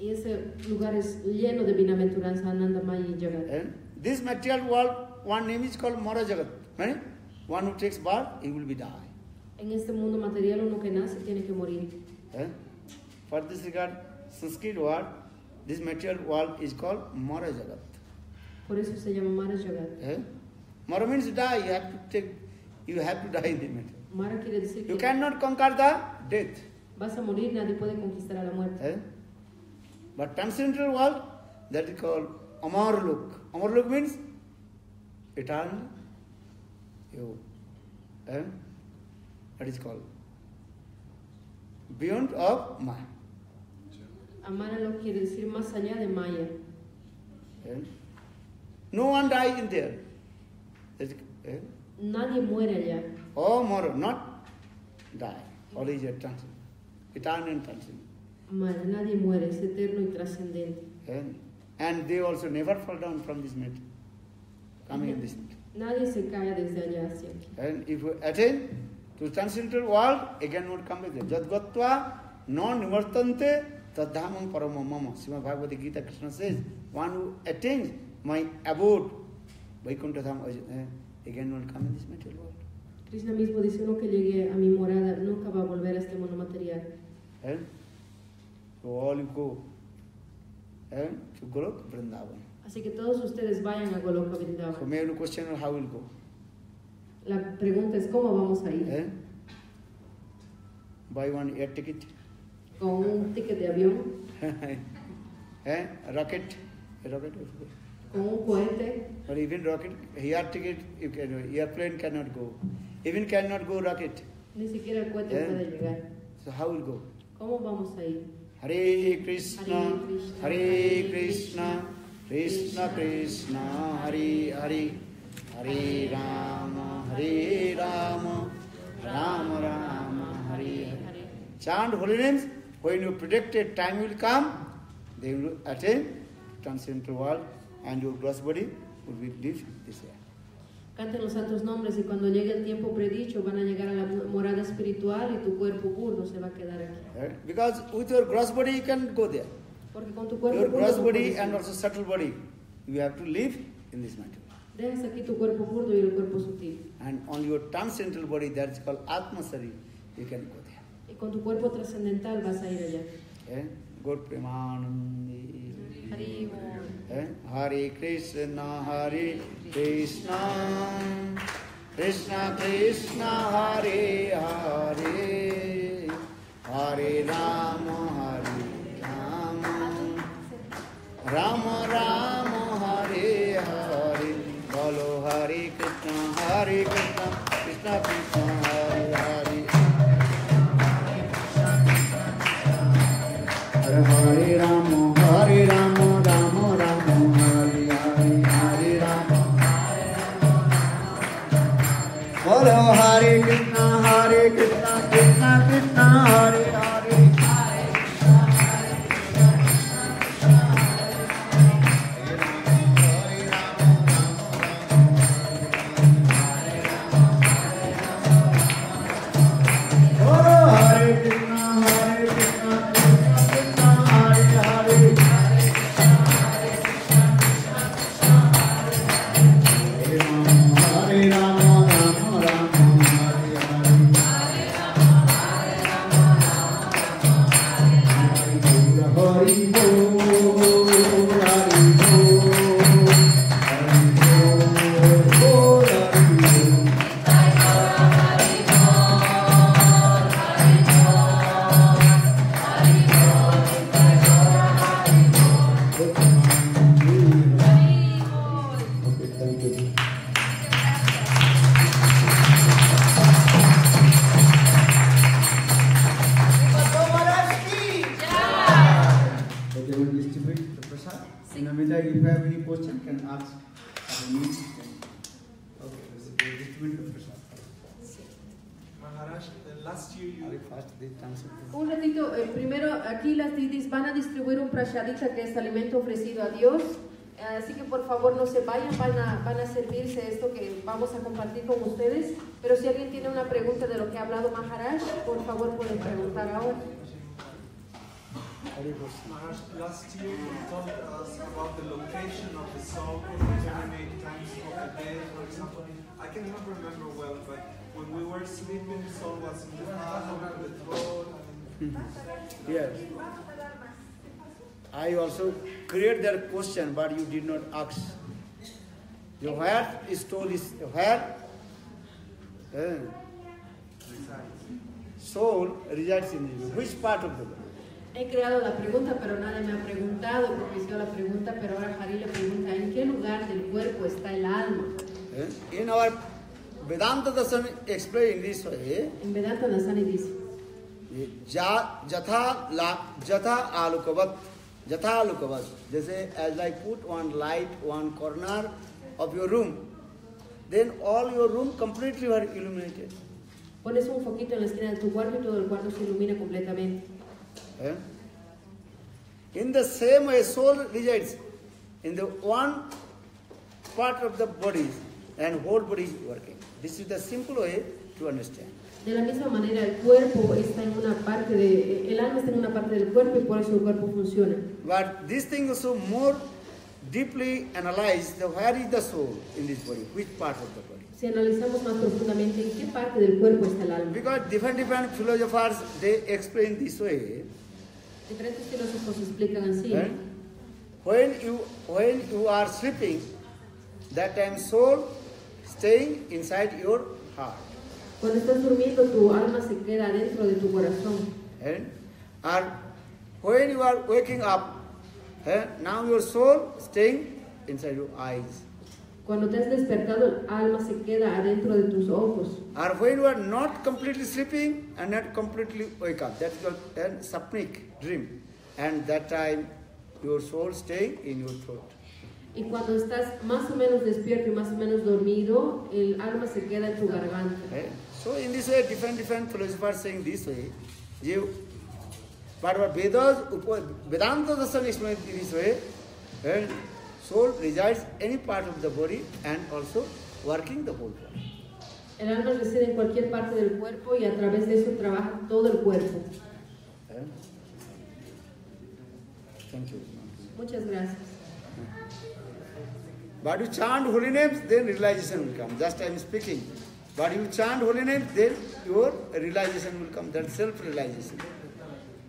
Y ese lugar es lleno de bienaventuranza, Anandamaya y Jagat. This material world, one name is called Mara Jagat. One who takes birth, he will be die. En este mundo material uno que nace tiene que morir. For this regard, Sanskrit word, this material world is called Mara Jagat. Por eso se llama Mara Jagat. Mara means die. You have to die in the material. Mara quiere decir que you cannot conquer the death. Vas a morir, nadie puede conquistar a la muerte. But transcendental world, that is called Amarlok. Amarlok means eternal. That is called beyond of Maya. Amarlok quiere decir más allá de Maya. No one dies in there. Nadie muere allá. Oh, more, not die. All is transcendent. Eternal and transcendent. Nadie muere, es eterno y trascendente. And they also never fall down from this matter. Coming in this matter. Nadie se cae desde allá hacia aquí. And if you attain to transcendental world, again not come with it. Jad gatva non nivartante tadhamam paramam mama. Srimad Bhagavad Gita, Krishna says, one who attains my abode, Vaikuntha Dham, again will come in this material world. Krishna mismo dice, uno que llegue a mi morada nunca va a volver a este mundo material. So all you go to Golok Vrindavan. Así que todos ustedes vayan a Goloka So Vrindavan. may you question how we'll go. La pregunta es, ¿cómo vamos a ir? Buy one air ticket. ¿Con un ticket de avión? Rocket. Rocket. ¿Con un cohete? Or even rocket, air ticket, you can, airplane cannot go. Even cannot go rocket. Ni siquiera el cohete puede llegar. So how will go? ¿Cómo vamos a ir? Hare Krishna, Hare Krishna, Krishna Krishna, Hare Hare, Hare Rama, Hare Rama, Rama Rama, Hare Hare. Chant holy names. When your predicted time will come, they will attain transcendental world, and your gross body will be live this year. Canten los santos nombres y cuando llegue el tiempo predicho van a llegar a la morada espiritual y tu cuerpo burdo se va a quedar aquí. Because with your gross body you can go there. Porque con tu cuerpo Your burdo gross no body puedes and ir. also subtle body, you have to live in this matter. Dejas aquí tu cuerpo burdo y el cuerpo sutil. And on your transcendental body, that is called Atma Sari, you can go there. Y con tu cuerpo trascendental vas a ir allá. Good Premanandi. Hari Om. Hare Krishna, Hare Krishna, Krishna Krishna, Hare Hare, Hare Rama, Hare Rama, Rama Rama, Hare Hare. Bolo Hare Krishna, Krishna Krishna, Hare Hare. Hare Rama, Hare Rama, Rama Rama, Hare Hare, Hare Rama, Bolo Hare Krishna, Krishna Krishna, Hare Hare. Hare Krishna, Krishna Krishna, Hare Hare. Un ratito, primero aquí las didis van a distribuir un prashadita, que es alimento ofrecido a Dios, así que por favor no se vayan, van a servirse esto que vamos a compartir con ustedes, pero si alguien tiene una pregunta de lo que ha hablado Maharaj, por favor pueden preguntar ahora. Maharaj, last year you told us about the location of the soul 28 times of the day, for example. I cannot remember well, but when we were sleeping, the soul was in the heart, over the throat. Yes. I also create that question, but you did not ask. Your heart is told is where soul resides in you. Which part of the body? He creado la pregunta, pero nadie me ha preguntado, propició la pregunta, pero ahora Hari le pregunta, ¿en qué lugar del cuerpo está el alma? In our Vedanta Darshan explained this way. En Vedanta Darshan dice, Jatha alukavat. They say, as I put one light, one corner of your room, then all your room completely are illuminated. Pones un foquito en la esquina de tu cuarto y todo el cuarto se ilumina completamente. In the same way, soul resides in the one part of the body and whole body is working. This is the simple way to understand. De la misma manera, el cuerpo está en una parte el alma está en una parte del cuerpo y por eso el cuerpo funciona. But this thing also more deeply analyzed, where is the soul in this body, which part of the body. Si analizamos más profundamente en qué parte del cuerpo está el alma. Because different philosophers, they explain this way. Diferentes filósofos explican así. When you are sleeping, that time soul staying inside your heart. Cuando estás durmiendo, tu alma se queda dentro de tu corazón. And when you are waking up, now your soul staying inside your eyes. Cuando te has despertado, el alma se queda adentro de tus ojos. Or when you are not completely sleeping and not completely wake up, that is called sapnik, dream. And that time your soul staying in your throat. Y cuando estás más o menos despierto y más o menos dormido, el alma se queda en tu garganta. So in this way, different philosophers saying this way. But Vedanta Darshan explains this way. Soul resides any part of the body and also working the whole body. El alma reside en cualquier parte del cuerpo y a través de eso trabaja todo el cuerpo. Thank you. Muchas gracias. But you chant holy names, then realization will come. Just I am speaking. But you chant holy names, then your realization will come. That self-realization.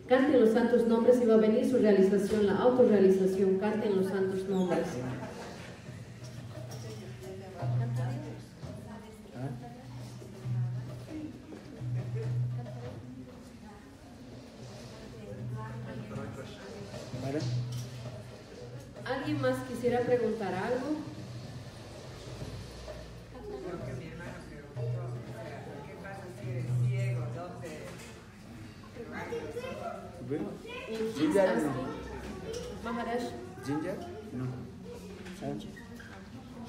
Canten los santos nombres y va a venir su realización, la autorrealización. Canten los santos nombres. ¿Alguien más quisiera preguntar algo? Porque mi hermano preguntó, ¿qué pasa si eres ciego? He's asking, Maharaj, Ginger? No.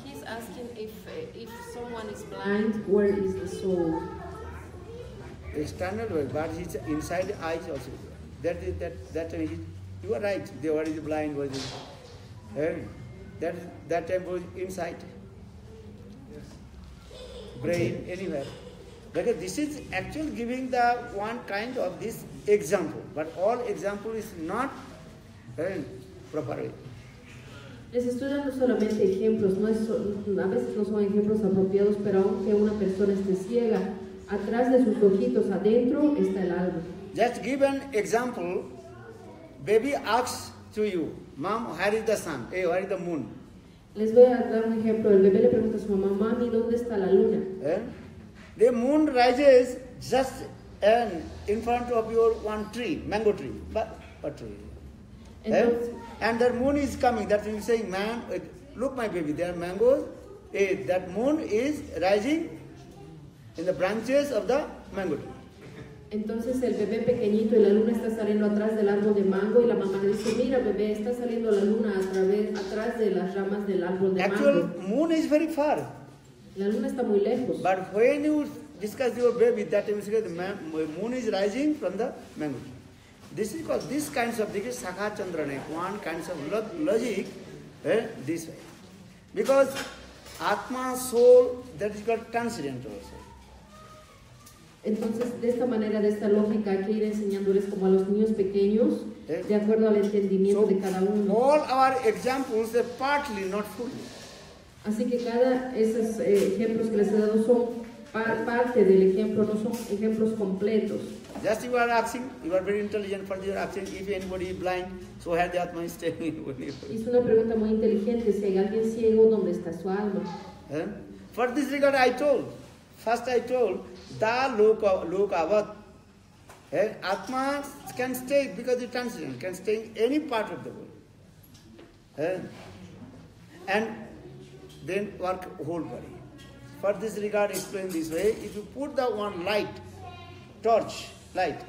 he's asking if someone is blind, where is the soul? External world, but it's inside the eyes also. That time you are right. The what is blind, what is that time was inside. Brain, anywhere. Because this is actually giving the one kind of this example, but all example is not proper. Les estoy dando solamente ejemplos, a veces no son ejemplos apropiados, pero aunque una persona esté ciega, atrás de sus ojitos adentro está el alma. Just give an example baby asks to you, Mom, where is the sun? Hey, where is the moon? Les voy a dar un ejemplo. El bebé le pregunta a su mamá, mami, ¿dónde está la luna? The moon rises just in front of your one tree, mango tree. But what tree? And the moon is coming. That is saying, man, look my baby, there are mangoes. That moon is rising in the branches of the mango tree. Entonces el bebé pequeñito y la luna está saliendo atrás del árbol de mango y la mamá le dice, mira bebé, está saliendo la luna atrás de las ramas del árbol de Actual mango. moon is very far. La luna está muy lejos. But when you discuss your baby, that time the moon is rising from the mango tree. This is called, this kinds of, this is Sakha Chandrana, one kinds of logic, this way. Because Atma, soul, that is called transcendental also. Entonces, de esta manera, de esta lógica, hay que ir enseñándoles como a los niños pequeños, de acuerdo al entendimiento de cada uno. All our examples, they're partly, not fully. Así que cada esos ejemplos que les he dado son parte del ejemplo, no son ejemplos completos. Just you are asking, you are very intelligent, for you are asking if anybody is blind, so where the Atma is staying. Es una pregunta muy inteligente, si hay alguien ciego, ¿dónde está su alma? For this regard I told, first I told, Da Lokavat. Atma can stay because it's transcendent, can stay in any part of the world. And then work whole body. For this regard, explain this way, if you put the one light, torch, light,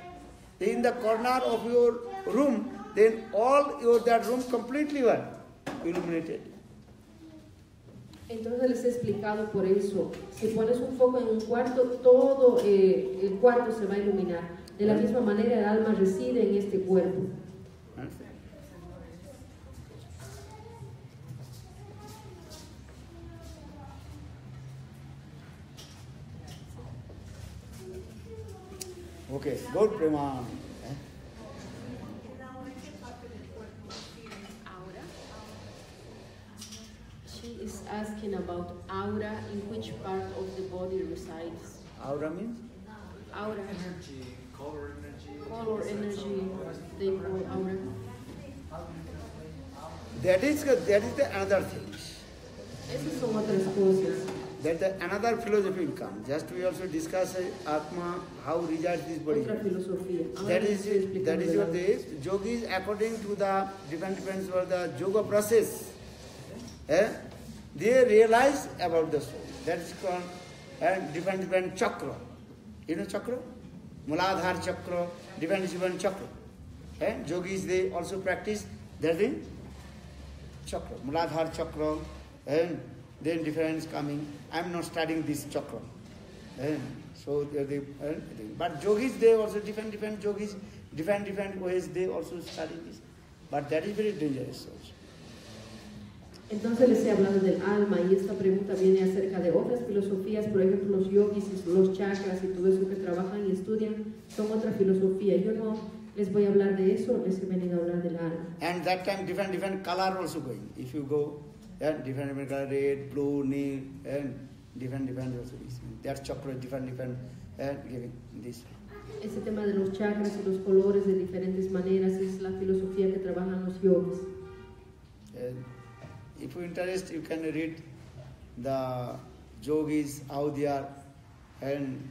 in the corner of your room, then all that room completely illuminated. Entonces les he explicado por eso, si pones un foco en un cuarto, todo el cuarto se va a iluminar. De la misma manera el alma reside en este cuerpo. Okay, go Prema. She is asking about aura, in which part of the body resides. Aura means? Aura. Energy, color energy. Color energy, they call aura. That is the another thing. Esas son otras cosas. That another philosophy will come. Just we also discuss Atma, how resides this body. Otra filosofía. That is your this. Yogis, according to the different for the yoga process, they realize about the soul. That is called different chakra. You know chakra? Muladhara chakra, different chakra. Yogis, they also practice that thing. Chakra, Muladhara chakra, and then difference coming. I am not studying this chakra. So but yogis, they also different yogis, different ways they also study this. But that is very dangerous also. Entonces les he hablado del alma y esta pregunta viene acerca de otras filosofías, por ejemplo los yogis y los chakras y todo eso que trabajan y estudian son otra filosofía. Yo no les voy a hablar de eso, les he venido a hablar del alma. And that time different color also going. If you go, different color, red, blue, neil, and different also. That chakra different giving this. Ese tema de los chakras y los colores de diferentes maneras es la filosofía que trabajan los yogis. If you're interested, you can read the yogis, how they are, and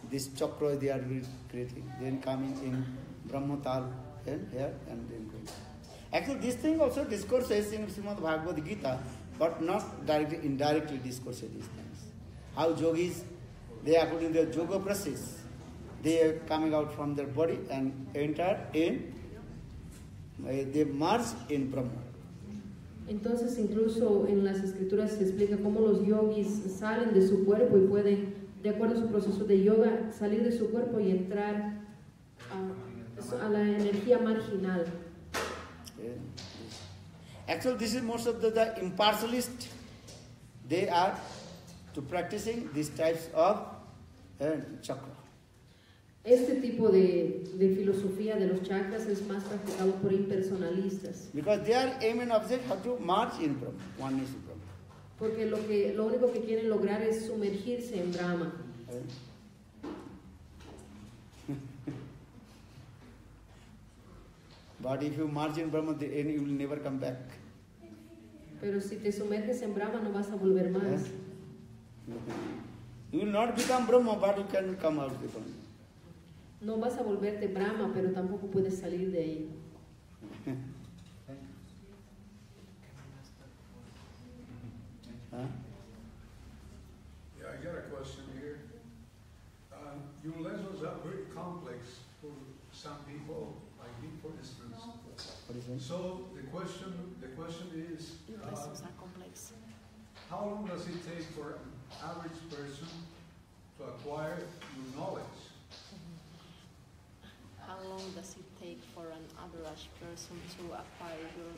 this chakra they are creating, then coming in Brahmatal, and here, and then going. Actually, this thing also discourses in Srimad Bhagavad Gita, but not directly, indirectly discourses these things. How yogis, they according to the yoga process, they are coming out from their body and enter in, they merge in Brahma. Entonces, incluso en las escrituras se explica cómo los yogis salen de su cuerpo y pueden, de acuerdo a su proceso de yoga, salir de su cuerpo y entrar a la energía marginal. Actually, this is most of the impartialists. They are to practicing these types of chakra. Este tipo de filosofía de los chakras es más practicado por impersonalistas. Because their aim and object have to march in Brahma, oneness in Brahma. Porque lo único que quieren lograr es sumergirse en Brahma. But if you merge in Brahma, then you will never come back. Pero si te sumerges en Brahma no vas a volver más. You will not become Brahma, but you can come out of the Brahma. No vas a volverte Brahma, pero tampoco puedes salir de ahí. Huh? Yeah, I got a question here. Your lessons are very complex for some people, like me, for instance. What is that? So the question is, how long does it take for an average person to acquire your knowledge? How long does it take for an average person to acquire your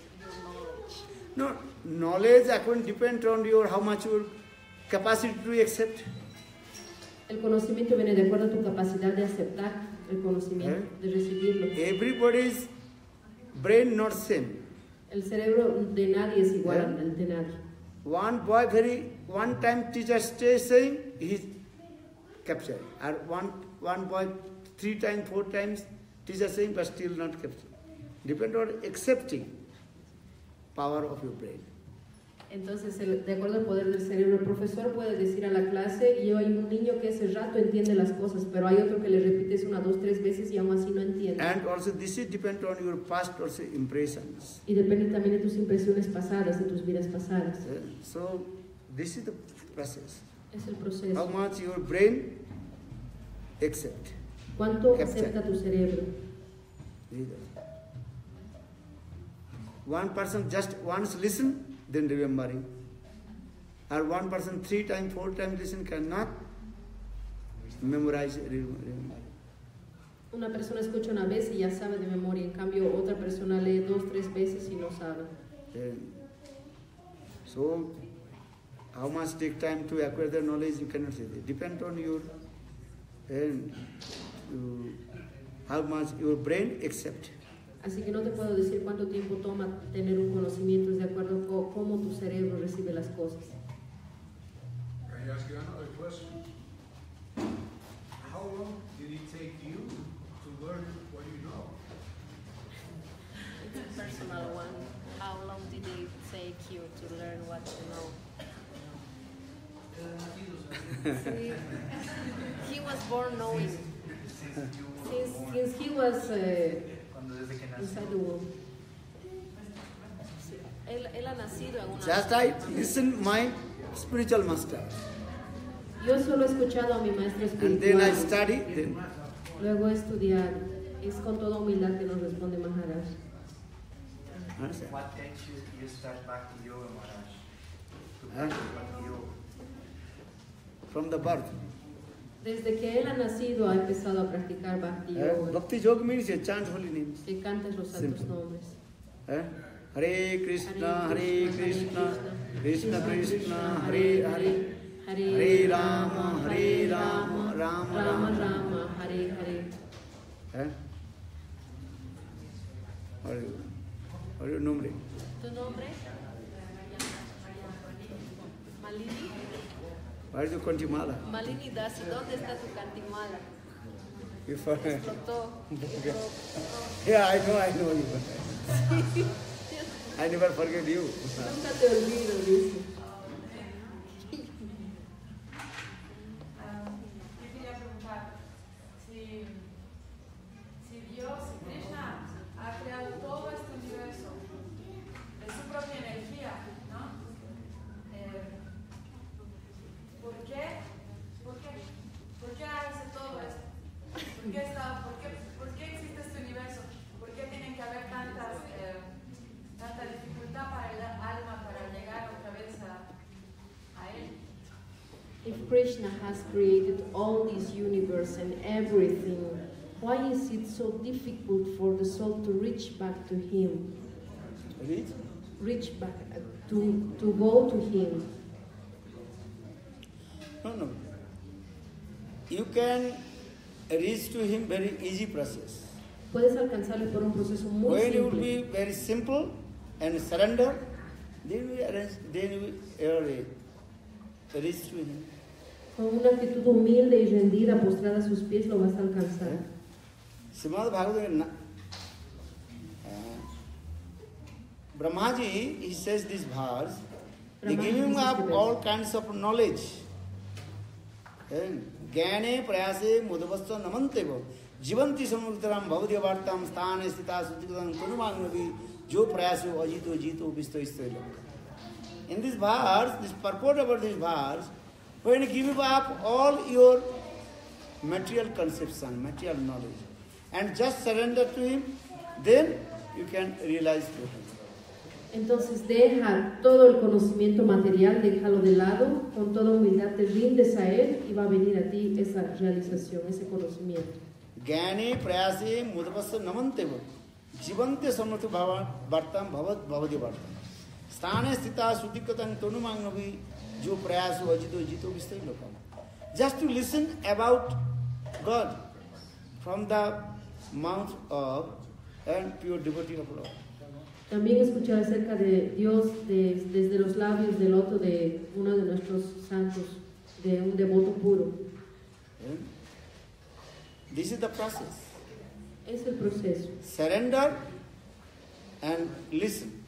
knowledge? No, knowledge according depends on your how much your capacity to accept. El conocimiento viene de acuerdo a tu capacidad de aceptar el conocimiento, de recibirlo. Everybody's brain not same. El cerebro de nadie es igual al de nadie. One boy one time teacher stays saying he's captured. Or one boy 3 times, 4 times teacher saying but still not captured. Depend on accepting power of your brain. Entonces, de acuerdo al poder del cerebro, el profesor puede decir a la clase, y hay un niño que ese rato entiende las cosas, pero hay otro que le repites 1, 2, 3 veces y aún así no entiende. And also this is depend on your past also impressions. Y depende también de tus impresiones pasadas, de tus vidas pasadas. So this is the process. Es el proceso. How much your brain accept. ¿Cuánto acepta tu cerebro? One person just once listen, then remembering. Or one person 3 times, 4 times listen cannot memorize, remember. Una persona escucha una vez y ya sabe de memoria, en cambio otra persona lee 2, 3 veces y no sabe. So, how much take time to acquire the knowledge, you cannot say. It depends on your, how much your brain accept. Así que no te puedo decir cuánto tiempo toma tener un conocimiento, es de acuerdo a cómo tu cerebro recibe las cosas. Can I ask you another question? How long did it take you to learn what you know? It's a personal one. How long did it take you to learn what you know? See, he was born knowing. Since he was inside the womb. Sí, él ha nacido en una... Just I listen my spiritual master. Yo solo he escuchado a mi maestro And then I espiritual. study. Then, Luego he estudiado. Es con toda humildad que nos responde Maharaj. What takes you start back to yoga, Maharaj? To Huh? practice Bhakti yoga. from the birth. Desde que él ha nacido ha empezado a practicar Bhakti Yoga. Bhakti yoga means you chant holy names. Que cantes los santos nombres. Hare Krishna, Hare Krishna, Krishna Krishna, Hare Hare, Hare Rama, Hare Rama, Rama Rama Rama. Rama, Hare Hare. What is your nombre? ¿Tu nombre? Malini. What is your Kantimala? Malini Dasi, ¿dónde está tu cantimala? Explotó. Yeah, I know you. I never forget you. Nunca te olvido, dice. Yo quería preguntar si Dios, si Krishna ha creado todo este universo de su propia energía, ¿no? ¿Por qué hace todo esto? ¿Por qué existe este universo? ¿Por qué tiene que haber tanta dificultad para el alma para llegar otra vez a él? If Krishna has created all this universe and everything, why is it so difficult for the soul to reach back to Him? Reach back, to go to Him. No. You can reach to him very easy process. Puedes alcanzarle por un proceso muy When you will be simple. very simple and surrender, then we reach to him. Con una actitud humilde y rendida, postrada a sus pies, lo vas a alcanzar. Srimad Bhagavatam Brahmaji, he says this verse, the giving up all kinds of knowledge. Gyane prayase mudavastha namanteva jivanti samudram bhavadya vartam sthane sthita sutikadam kunumagnavi jo prayaso ajito jito visto isto. In this verse, this purport about this verse, when you give up all your material conception, material knowledge, and just surrender to Him, then you can realize to Him. Entonces deja todo el conocimiento material, déjalo de lado, con toda humildad te rindes a Él y va a venir a ti esa realización, ese conocimiento. Gyane prayase mudavastha namanteva jivante samurtha vartam bhavadya vartam sthane sthita sutikatan tonumagnavi jo prayaso ajito jito vistai lokam. Just to listen about God from the mouth of and pure devotee of Lord. También escuchar acerca de Dios desde los labios del otro de uno de nuestros santos, de un devoto puro. This is the process. Es el proceso. Surrender and listen.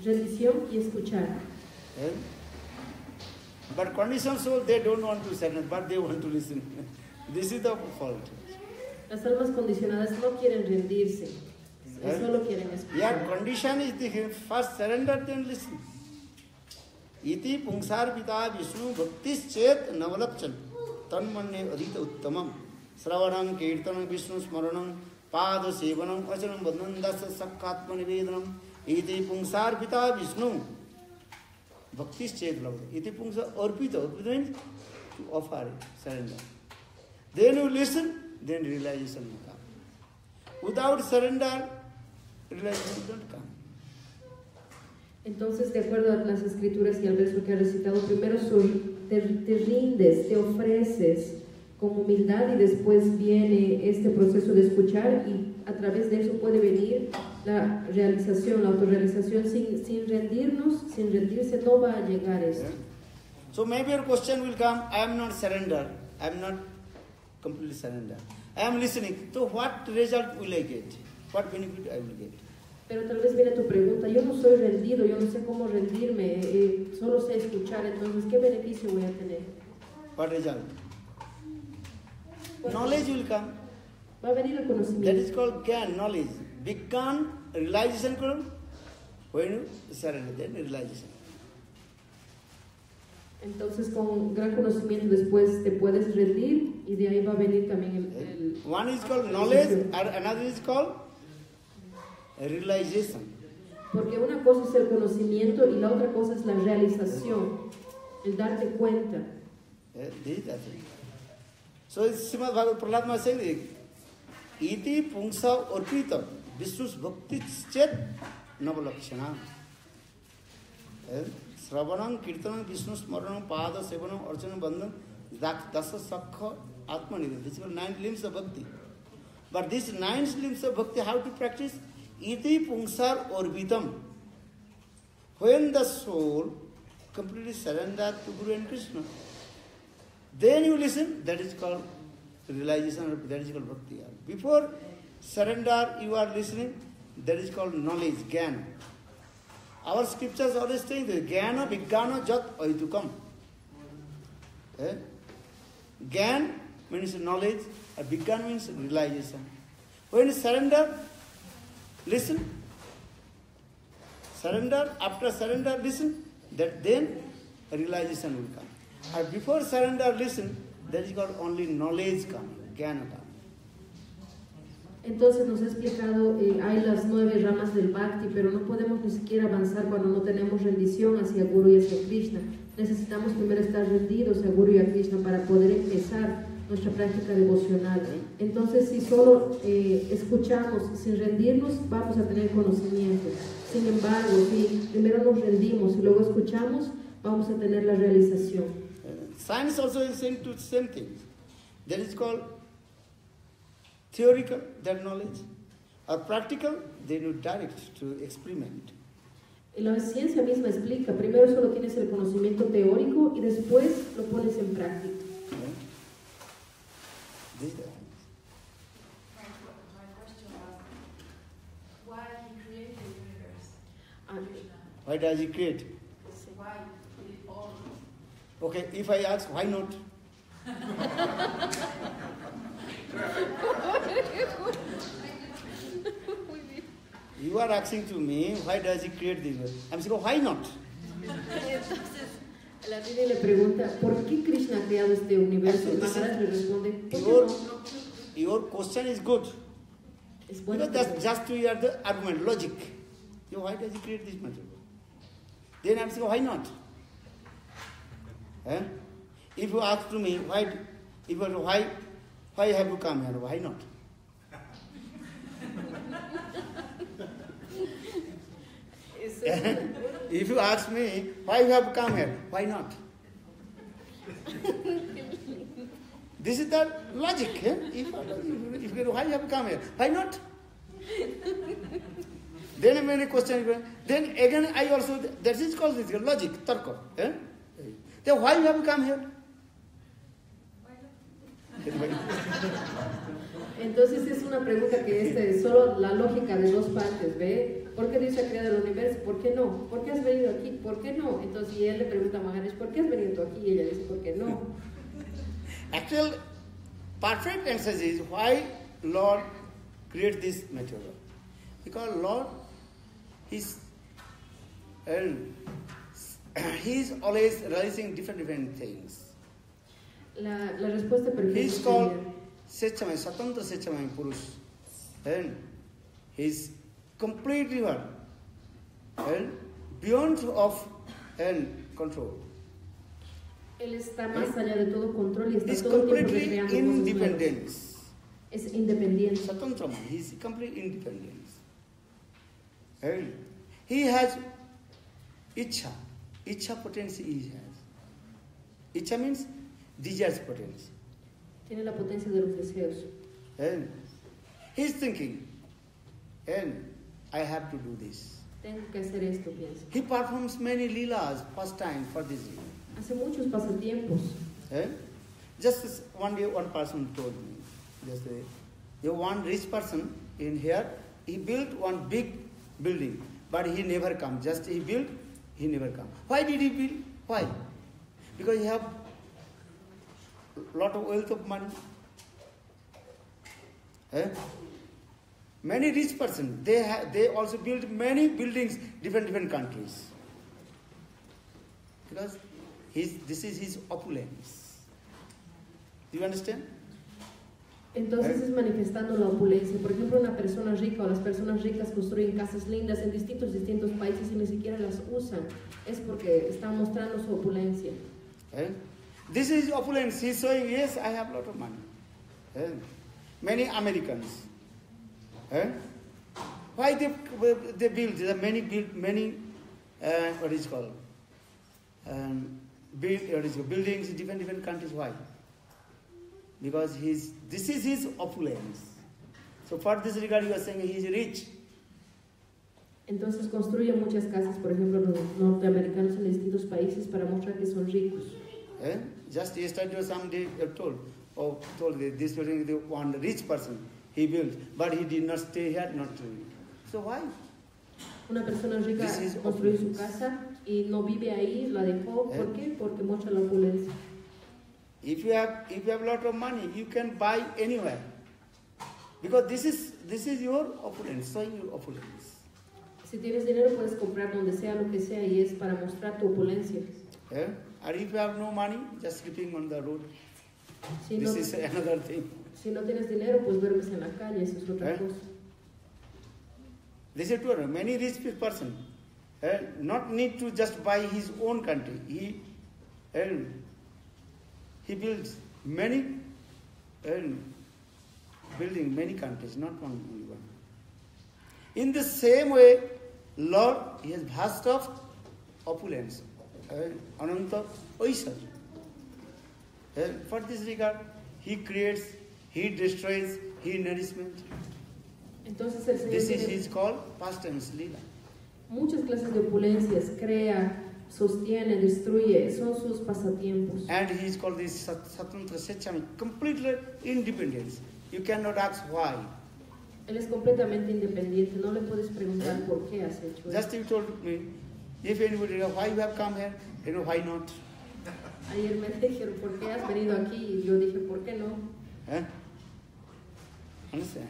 Rendición y escuchar. But conditioned soul, they don't want to surrender, but they want to listen. This is the fault. Las almas condicionadas no quieren rendirse, solo quieren escuchar. Your condition is the first surrender, then listen. Iti pungsar pita Vishnu bhaktis chet navalapchan tanmanne adita uttamam sravanam kirtanam Vishnu smaranam pada sevanam achanam bandhanam dasa sakkatma nivedanam iti pungsar pita Vishnu bhaktis chet navalapchan iti pungsar arpita means to offer it, surrender. Then you listen, then realization will come. Without surrender, realization don't come. Entonces, de acuerdo a las escrituras y al verso que ha recitado, primero te rindes, te ofreces con humildad y después viene este proceso de escuchar y a través de eso puede venir la realización, la autorrealización. Sin rendirnos, sin rendirse no va a llegar esto. So maybe your question will come, I am not surrendered, I am not completely surrendered. I am listening. So what result will I get? What benefit I will get? Pero tal vez viene tu pregunta, yo no soy rendido, yo no sé cómo rendirme, solo sé escuchar, entonces, ¿qué beneficio voy a tener? What result? Knowledge will come. Va a venir el conocimiento. That is called Gyan, knowledge. Vigyan, realization come when you surrender, then realization. Entonces, con gran conocimiento después te puedes rendir y de ahí va a venir también el one is called knowledge, another is called realization. Porque una cosa es el conocimiento y la otra cosa es la realización, el darte cuenta. This is the thing. So Srimad Bhagavad Prahlad Maharaj saying, iti pungsa orpita Vishnu's bhakti chet navalakshana. Sravanam, Kirtanam, Vishnu Smaranam, Pada, Sevanam, Archanam, Bandhanam, Dasa, Sakha, Atmanidha. These are 9 limbs of bhakti. But these 9 limbs of bhakti, how to practice? Iti pungsar orbitam. When the soul completely surrenders to Guru and Krishna, then you listen, that is called realization, or that is called bhakti. Before surrender, you are listening, that is called knowledge, Gyan. Our scriptures always saying that Gyana Vijnana Jat Aitukam. Gyan means knowledge, and Vijnana means realization. When you surrender, listen. Surrender, after surrender, listen. That then realization will come. And before surrender, listen, that is called only knowledge coming, Gyana coming. Entonces nos ha explicado, hay las 9 ramas del Bhakti, pero no podemos ni siquiera avanzar cuando no tenemos rendición hacia Guru y hacia Krishna. Necesitamos primero estar rendidos a Guru y a Krishna para poder empezar nuestra práctica devocional. Entonces, si solo escuchamos sin rendirnos, vamos a tener conocimiento. Sin embargo, si primero nos rendimos y luego escuchamos, vamos a tener la realización. Science also is saying the same thing. That is called theoretical, that knowledge, or practical, they do direct to experiment. La ciencia misma explica, primero solo tienes el conocimiento teórico y después lo pones en práctica. My question was, why he created the universe? Why does he create? Why? Okay, if I ask why not? You are asking to me, why does he create this world? I'm saying, why not? La Trini le pregunta, ¿por qué Krishna ha creado este universo? Y Maharaj le responde, ¿por qué no? Your question is good. Es bueno. Because that's just to hear the argument, logic. So why does he create this material? Then I'm saying, why not? Eh? If you ask to me, why have you come here? Why not? If you ask me, why you have come here? Why not? This is the logic. Eh? If you why you have come here? Why not? Then many questions. Then again I also, that is called this logic, tarka. Eh? Then why you have come here? Entonces es una pregunta que es solo la lógica de dos partes, ¿ve? ¿Por qué Dios ha creado el universo? ¿Por qué no? ¿Por qué has venido aquí? ¿Por qué no? Entonces y él le pregunta a Maharaj, ¿por qué has venido tú aquí? Y ella dice, ¿por qué no? Actual perfect answer is why Lord create this material. Because Lord, He's always realizing different things. La respuesta perfecta He is called Sechamay, Satantra Sechamay Purush. And He's completely one and beyond of control. Él está más allá de todo control y está He's todo el tiempo completely recreando cosas independent. nuevas. Es independiente. Satantrama, he's complete independent. And he has Ichha potency he has. Ichha means desires potency. Tiene la potencia de los deseos. And he's thinking, and I have to do this. Tengo que hacer esto, piensa. He performs many leelas first time for this reason. Hace muchos pasatiempos. Just one day one person told me, just one rich person in here, he built one big building, but he never come. Just he built, he never come. Why did he build? Why? Because he have lot of wealth of money. Many rich person, they also build many buildings, different countries. Because this is his opulence. Do you understand? Entonces es manifestando la opulencia. Por ejemplo, una persona rica o las personas ricas construyen casas lindas en distintos países y ni siquiera las usan. Es porque están mostrando su opulencia. This is opulence. He's showing, yes, I have a lot of money. Many Americans. Why they build? There are many what is called buildings in different countries. Why? Because this is his opulence. So for this regard, you are saying he is rich. Entonces construye muchas casas, por ejemplo, los norteamericanos en distintos países para mostrar que son ricos. Just yesterday or someday you told this building is the one rich person he built, but he did not stay here, not to it. So why? Una persona rica construyó su casa y no vive ahí, la dejó. ¿Por qué? Porque muestra la opulencia. If you have a lot of money, you can buy anywhere. Because this is your opulence, showing your opulence. Si tienes dinero puedes comprar donde sea, lo que sea, y es para mostrar tu opulencia. Or if you have no money, just sleeping on the road. Si this no, is another thing. Si no tienes dinero, pues duermes en la calle, eso es otra cosa. This is true. Many rich person not need to just buy his own country. He builds many building many countries, not only one. In the same way, Lord, he has vast of opulence, Ananta Oisha. For this regard, he creates, he destroys, he nourishment. Entonces el Señor This is called pastimes lila. Muchas clases de opulencias, crea, sostiene, destruye, son sus pasatiempos. And he is called this Satantra Sechami, completely independence. You cannot ask why. Él es completamente independiente, no le puedes preguntar por qué has hecho eso. Just you told me, If anybody asks, why you have come here? Why not? Ayer me dijeron, ¿por qué has venido aquí? Y yo dije, ¿por qué no? Understand?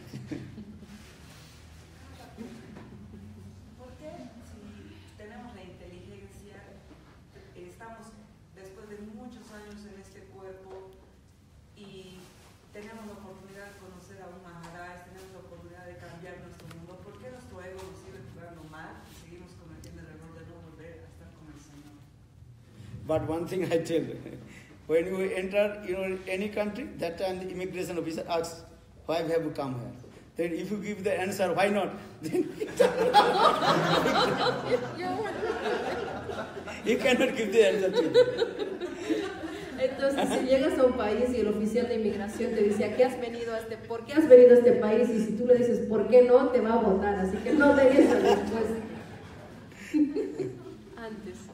¿Por qué si tenemos la inteligencia, estamos después de muchos años en este cuerpo y tenemos la oportunidad de conocer a un Maharaj, tenemos la oportunidad de cambiar nuestro mundo? ¿Por qué nuestro ego nos sigue jugando mal y seguimos cometiendo el error de no volver a estar con el Señor? But one thing I tell you, when you enter any country, that time the immigration officer asks, why have you come here? Then if you give the answer, why not? Then you cannot give the answer to it. Entonces, si llegas a un país y el oficial de inmigración te dice, ¿a qué has venido a ¿por qué has venido a este país? Y si tú le dices, ¿por qué no? Te va a votar. Así que no te des esa respuesta. Antes.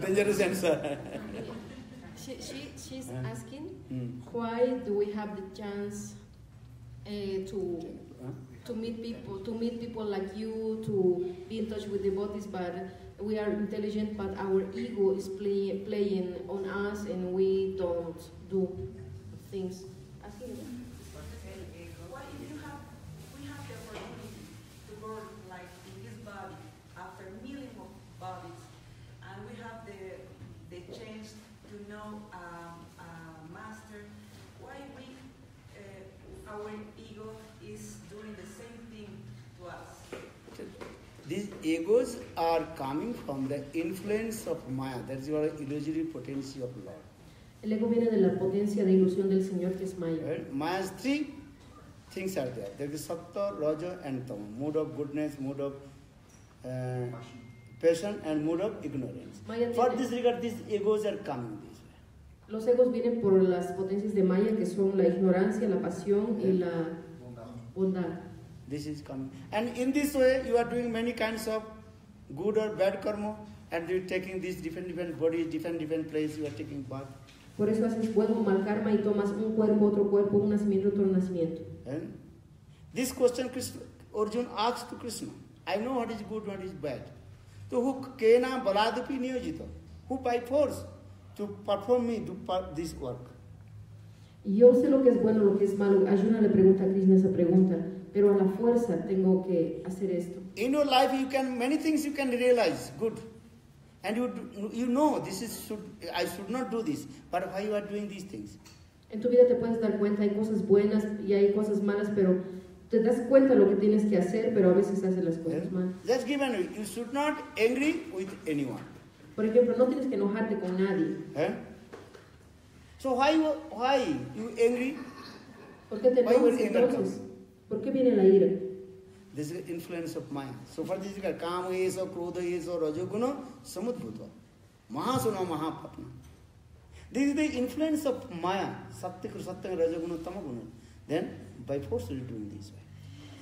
Dangerous answer. She's asking, why do we have the chance to meet people like you, to be in touch with devotees, but we are intelligent, but our ego is playing on us, and we don't do things. What if we have the opportunity to go like in this body after millions of bodies, and we have the chance to know a master? Why our ego is doing the same thing to us? These egos are coming from the influence of Maya. That's your illusory potency of Lord. El ego viene de la potencia de ilusión del Señor, que es Maya. Right? Maya's three things are there. There is Sattva, Raja, and Tama. Mood of goodness, mood of passion, and mood of ignorance. For this regard, these egos are coming this way. Los egos vienen por las potencias de Maya, que son la ignorancia, la pasión y la bondad. This is coming. And in this way, you are doing many kinds of good or bad karma, and you are taking these different bodies, different places, you are taking birth. Por eso haces buen o mal karma y tomas un cuerpo, un nacimiento, otro nacimiento. And this question Arjuna asked to Krishna. I know what is good, what is bad. So who kena baladapi niyojita? Who by force to perform me to this work? Y yo sé lo que es bueno, lo que es malo. Arjuna le pregunta a Krishna esa pregunta, pero a la fuerza tengo que hacer esto. In your life, many things you can realize good, and you know I should not do this, but why you are doing these things? En tu vida te puedes dar cuenta, hay cosas buenas y hay cosas malas, pero te das cuenta lo que tienes que hacer, pero a veces haces las cosas mal. Just give an you should not angry with anyone. Por ejemplo, no tienes que enojarte con nadie. So why you angry? ¿Por qué te enojas entonces? ¿Por qué viene la ira? This is the influence of Maya. So for this, Kama is or Krodha is or Rajoguna Samudbhuta. Mahasuna Mahapatna. This is the influence of Maya. Satya Rajoguna Tamaguna. Then by force you are doing this way.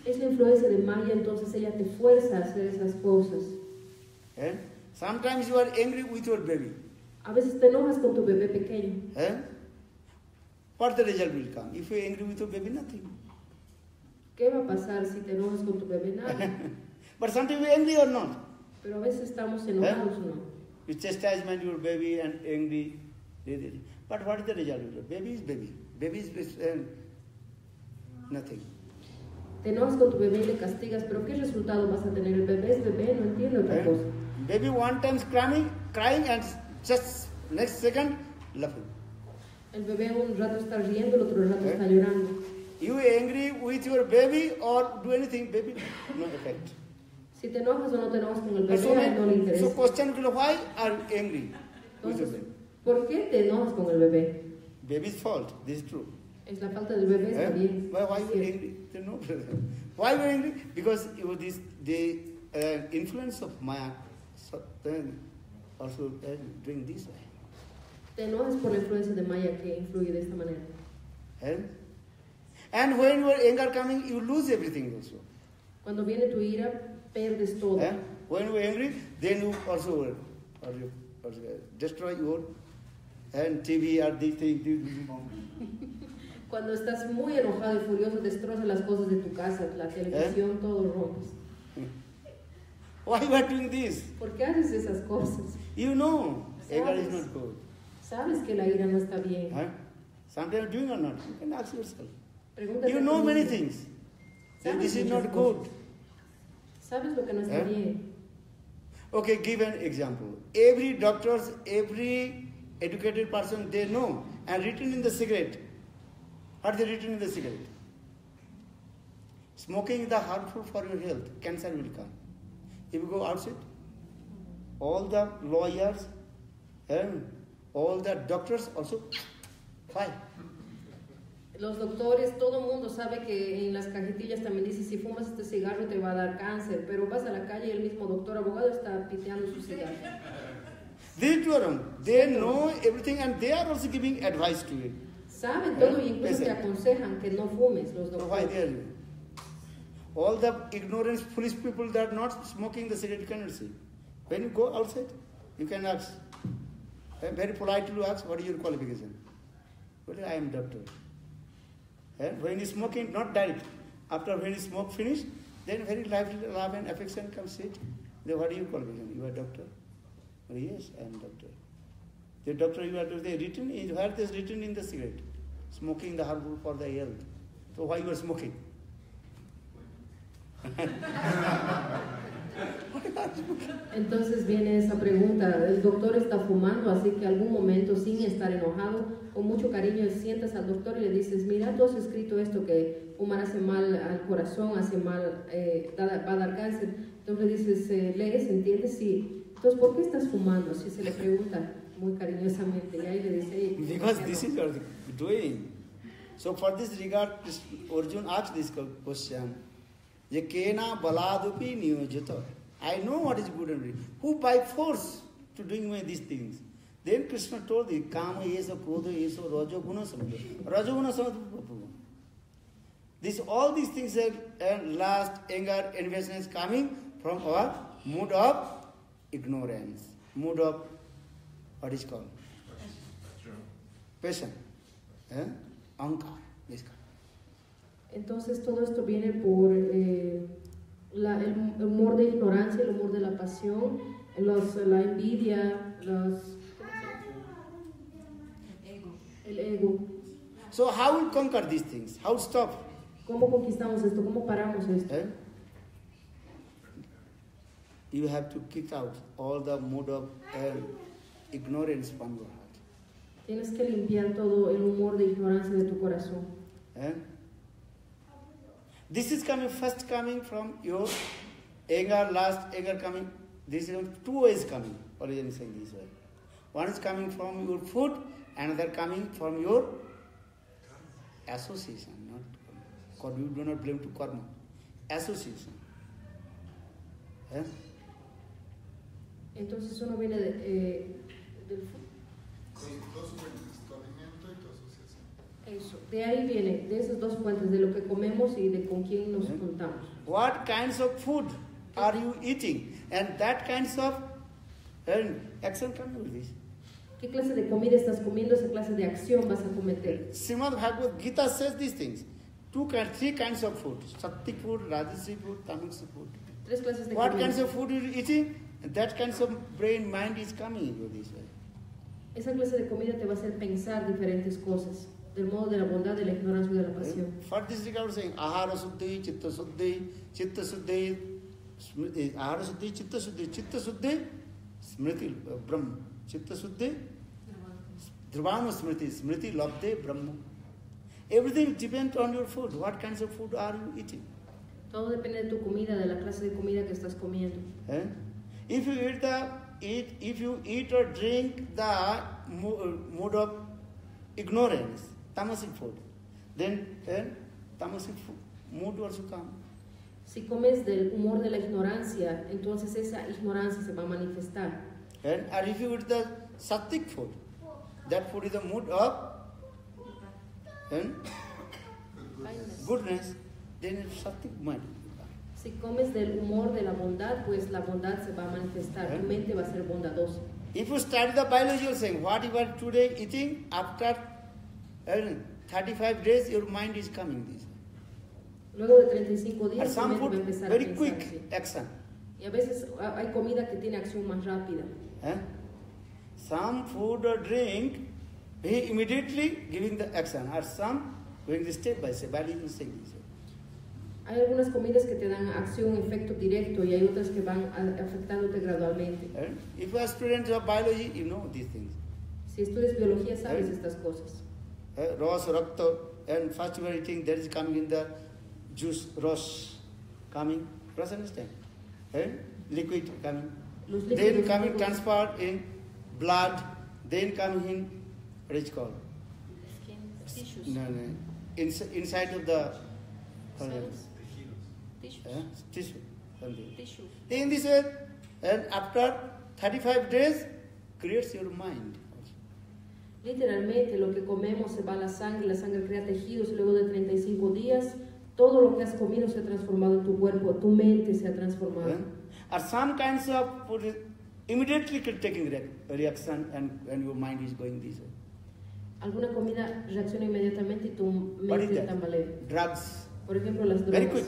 Es la influencia de Maya, entonces ella te fuerza a hacer esas cosas. Sometimes you are angry with your baby. A veces te enojas con tu bebé pequeño. What the result will come? If you are angry with your baby, nothing. ¿Qué va a pasar si te enojas con tu bebé? Nada. But sometimes you are angry or not. Pero a veces estamos enojados o no. You chastisement your baby and angry. But what is the result? Baby is baby. Baby is nothing. Te enojas con tu bebé y le castigas, pero ¿qué resultado vas a tener? El bebé es bebé, no entiende otra cosa. Baby one time crying and just next second laughing. El bebé un rato está riendo, el otro rato está llorando. You angry with your baby or do anything, baby, no effect. Si te enojas o no te enojas con el bebé, a él no le interesa. So question, why are you angry with your baby? ¿Por qué te enojas con el bebé? Baby's fault, this is true. Es la falta del bebé, está bien. Why are you angry? No. Why are you angry? Because the influence of Maya also doing this way. Te enojas por la influencia de Maya que influye de esta manera. And when your anger coming, you lose everything also. Cuando viene tu ira, perdes todo. When you are angry, then you also destroy your TV or these things. Cuando estás muy enojado y furioso, destrozas las cosas de tu casa, la televisión, todo rompes. Why you are doing this? ¿Por qué haces esas cosas? You know, anger is Sabes. not good. Sabes que la ira no está bien. Huh? Sometimes doing or not, you can ask yourself. Pregúntate You a know ti many mismo. things. Then Sabes this is muchas not cosas. good. Sabes lo que no está ¿Eh? bien. Okay, give an example. Every doctors, every educated person, they know. And written in the cigarette. What they written in the cigarette? Smoking is harmful for your health. Cancer will come. If you go outside, all the lawyers and all the doctors also, why? Los doctores, todo el mundo sabe que en las cajetillas también dice si fumas este cigarro te va a dar cáncer, pero vas a la calle y el mismo doctor abogado está piteando su cigarro. They do wrong. They know everything and they are also giving advice to you. Saben todo y incluso Listen. te aconsejan que no fumes los So why doctores. they are? All the ignorant, foolish people that are not smoking the cigarette, you cannot see. When you go outside, you can ask. Very politely ask, what is your qualification? Well, I am doctor. And when you smoking, not direct. After when you smoke finish, then very lively love and affection comes sit. Then what is your qualification? You are doctor? Oh, yes, I am doctor. The doctor you are they written in where it is written in the cigarette. Smoking the harmful for the health. So why you are smoking? Entonces viene esa pregunta, el doctor está fumando, así que algún momento sin estar enojado, con mucho cariño sientas al doctor y le dices, mira, tú has escrito esto que fumar hace mal al corazón, hace mal, va a dar cáncer. Entonces le dices, lees, ¿entiendes? Sí. Entonces, ¿por qué estás fumando? Si se le pregunta muy cariñosamente, y ahí le dice, hey, Because this is your doing. So for this regard, Arjun asked this question. Je kena baladupi niyojita. I know what is good and right. Who by force to doing me these things? Then Krishna told the kama yesa, krodha yesa, rajo guna samudra. Rajo guna samudra. This all these things are lust, anger, envy is coming from our mood of ignorance, mood of what is called passion, ankar, this kind. Entonces todo esto viene por el humor de ignorancia, el humor de la pasión, la envidia, el ego. So how we conquer these things? How stop? ¿Cómo conquistamos esto? ¿Cómo paramos esto? You have to kick out all the mood of ignorance from your heart. Tienes que limpiar todo el humor de ignorancia de tu corazón. This is first coming from your anger, lust, anger coming. This is two ways coming. Origin is saying this way. One is coming from your food, another coming from your association. Not karma. You do not blame to karma. Association. Entonces uno viene del food. Dos fuentes, tu alimento y tu asociación. Eso, de ahí viene, de esas dos fuentes, de lo que comemos y de con quién nos juntamos. What kinds of food are you eating? And that kinds of action come with this. ¿Qué clase de comida estás comiendo? Esa clase de acción vas a cometer. Srimad Bhagavad Gita says these things. Three kinds of food. Sattvic food, Rajasic food, Tamasic food. Tres clases de What comida. kinds of food you are eating? And that kinds of brain, mind is coming into this way. Esa clase de comida te va a hacer pensar diferentes cosas, del modo de la bondad, de la ignorancia y de la pasión. For this regard, saying ahara suddhi, chitta suddhi, ahara suddhi, chitta suddhi, smriti, brahma, chitta suddhi, dhruvama smriti labde brahma. Everything depends on your food. What kinds of food are you eating? Todo depende de tu comida, de la clase de comida que estás comiendo. If you eat or drink the mood of ignorance, tamasic food, then tamasic mood also comes. Si comes del humor de la ignorancia, entonces esa ignorancia se va a manifestar. And if you eat the sattvic food, that food is the mood of goodness, then it's sattvic mind. Si comes del humor de la bondad, pues la bondad se va a manifestar, tu mente va a ser bondadosa. If you study the biology, you are saying what you are today eating, after 35 days your mind is coming this way. Luego de 35 And días tu some mente va a food empezar a very pensar quick así. action. Y Y a veces hay comida que tiene acción más rápida. Some food or drink, he immediately giving the action, or some going the step by step. Why do you say this? Hay algunas comidas que te dan acción, efecto directo, y hay otras que van afectándote gradualmente. If you are students of biology, you know these things. Si estudias biología, sabes estas cosas. Ros, rakta, and first you are eating, that is coming in the juice, ros, coming, ros understand? Liquid coming. Then coming transferred in blood, then coming in, what is it called? Skin, tissues. No. Inside of the Cells. Tissues. Tissue. In this way, and after 35 days, creates your mind. Literalmente, lo que comemos se va a la sangre crea tejidos, y luego de 35 días, todo lo que has comido se ha transformado en tu cuerpo, tu mente se ha transformado. Or some kinds of food immediately taking reaction, and your mind is going this way. Alguna comida reacciona inmediatamente y tu mente tambalea. Drugs. Por ejemplo, las drogas. Very quick.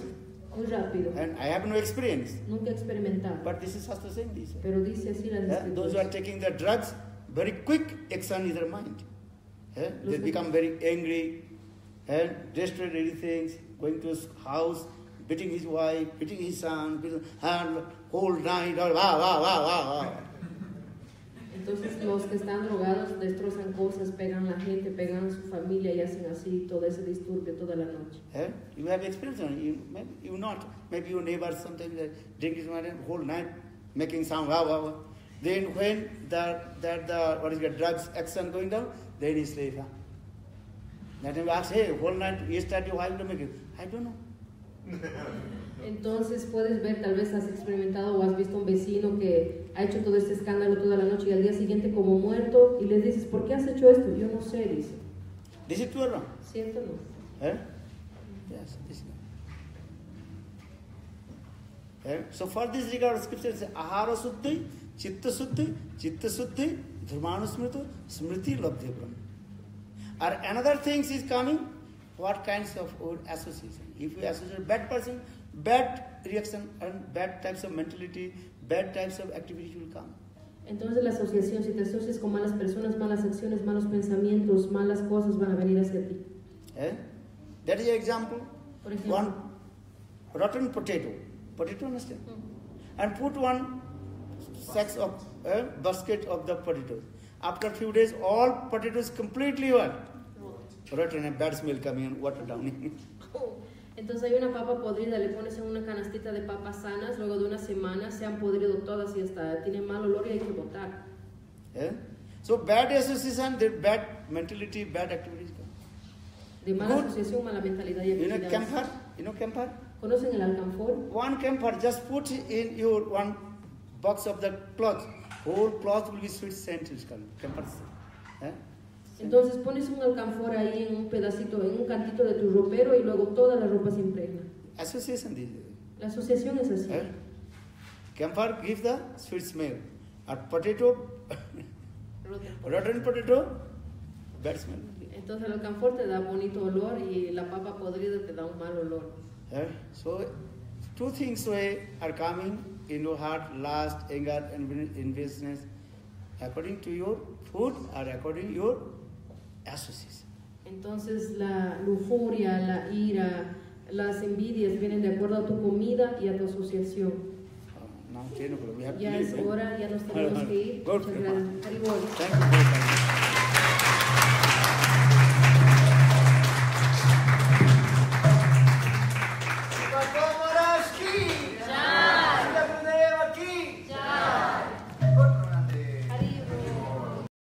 Muy rápido. And I have no experience. Nunca he experimentado. But this is also saying this. Pero dice así las escrituras. Those who are taking the drugs, very quick action in their mind. They become very angry and destroy everything, going to his house, beating his wife, beating his son, and whole night, wow. Entonces los que están drogados destrozan cosas, pegan a la gente, pegan a su familia y hacen así todo ese disturbio toda la noche. You have experience on it. You not. Maybe your neighbor sometimes drink his wine whole night, making sound wow. Then when the drugs action going down, then he sleep. Then you ask, hey, whole night yesterday why you make it? I don't know. Entonces puedes ver, tal vez has experimentado o has visto un vecino que ha hecho todo este escándalo toda la noche y al día siguiente como muerto y les dices, ¿por qué has hecho esto? Yo no sé, dice. Is it true or wrong? ¿Cierto o no? Yes, this is. So for this regard, scripture says, ahara suddhi, chitta suddhi, dharmanusmrita, smriti labdhe brahma. Or another things is coming, what kinds of association? If you associate bad person, bad reaction and bad types of mentality, bad types of activities will come. Entonces la asociación, si te asocias con malas personas, malas acciones, malos pensamientos, malas cosas van a venir hacia ti. That is an example. Por ejemplo, one rotten potato, understand? And put one sacks of basket of the potatoes. After a few days, all potatoes completely rotten and bad smell coming and water down. Entonces hay una papa podrida, le pones en una canastita de papas sanas, luego de una semana se han podrido todas y hasta tienen mal olor y hay que botar. So bad association, bad mentality, bad activities come. De mala asociación, mala mentalidad y actividades. You know camphor? ¿Conocen el alcanfor? One camphor, just put in your one box of the cloth. Whole cloth will be sweet scent. Camphor. Entonces pones un alcanfor ahí en un pedacito, en un cantito de tu ropero y luego toda la ropa se impregna. Association. La asociación es así. Camphor gives the sweet smell. A potato, rotten potato, bad smell. Entonces el alcanfor te da bonito olor y la papa podrida te da un mal olor. So two things are coming in your heart: lust, anger, and enviousness, according to your food or according to your association. Entonces la lujuria, la ira, las envidias vienen de acuerdo a tu comida y a tu asociación. Ya es hora, ya nos tenemos que ir. Muchas gracias. Thank you.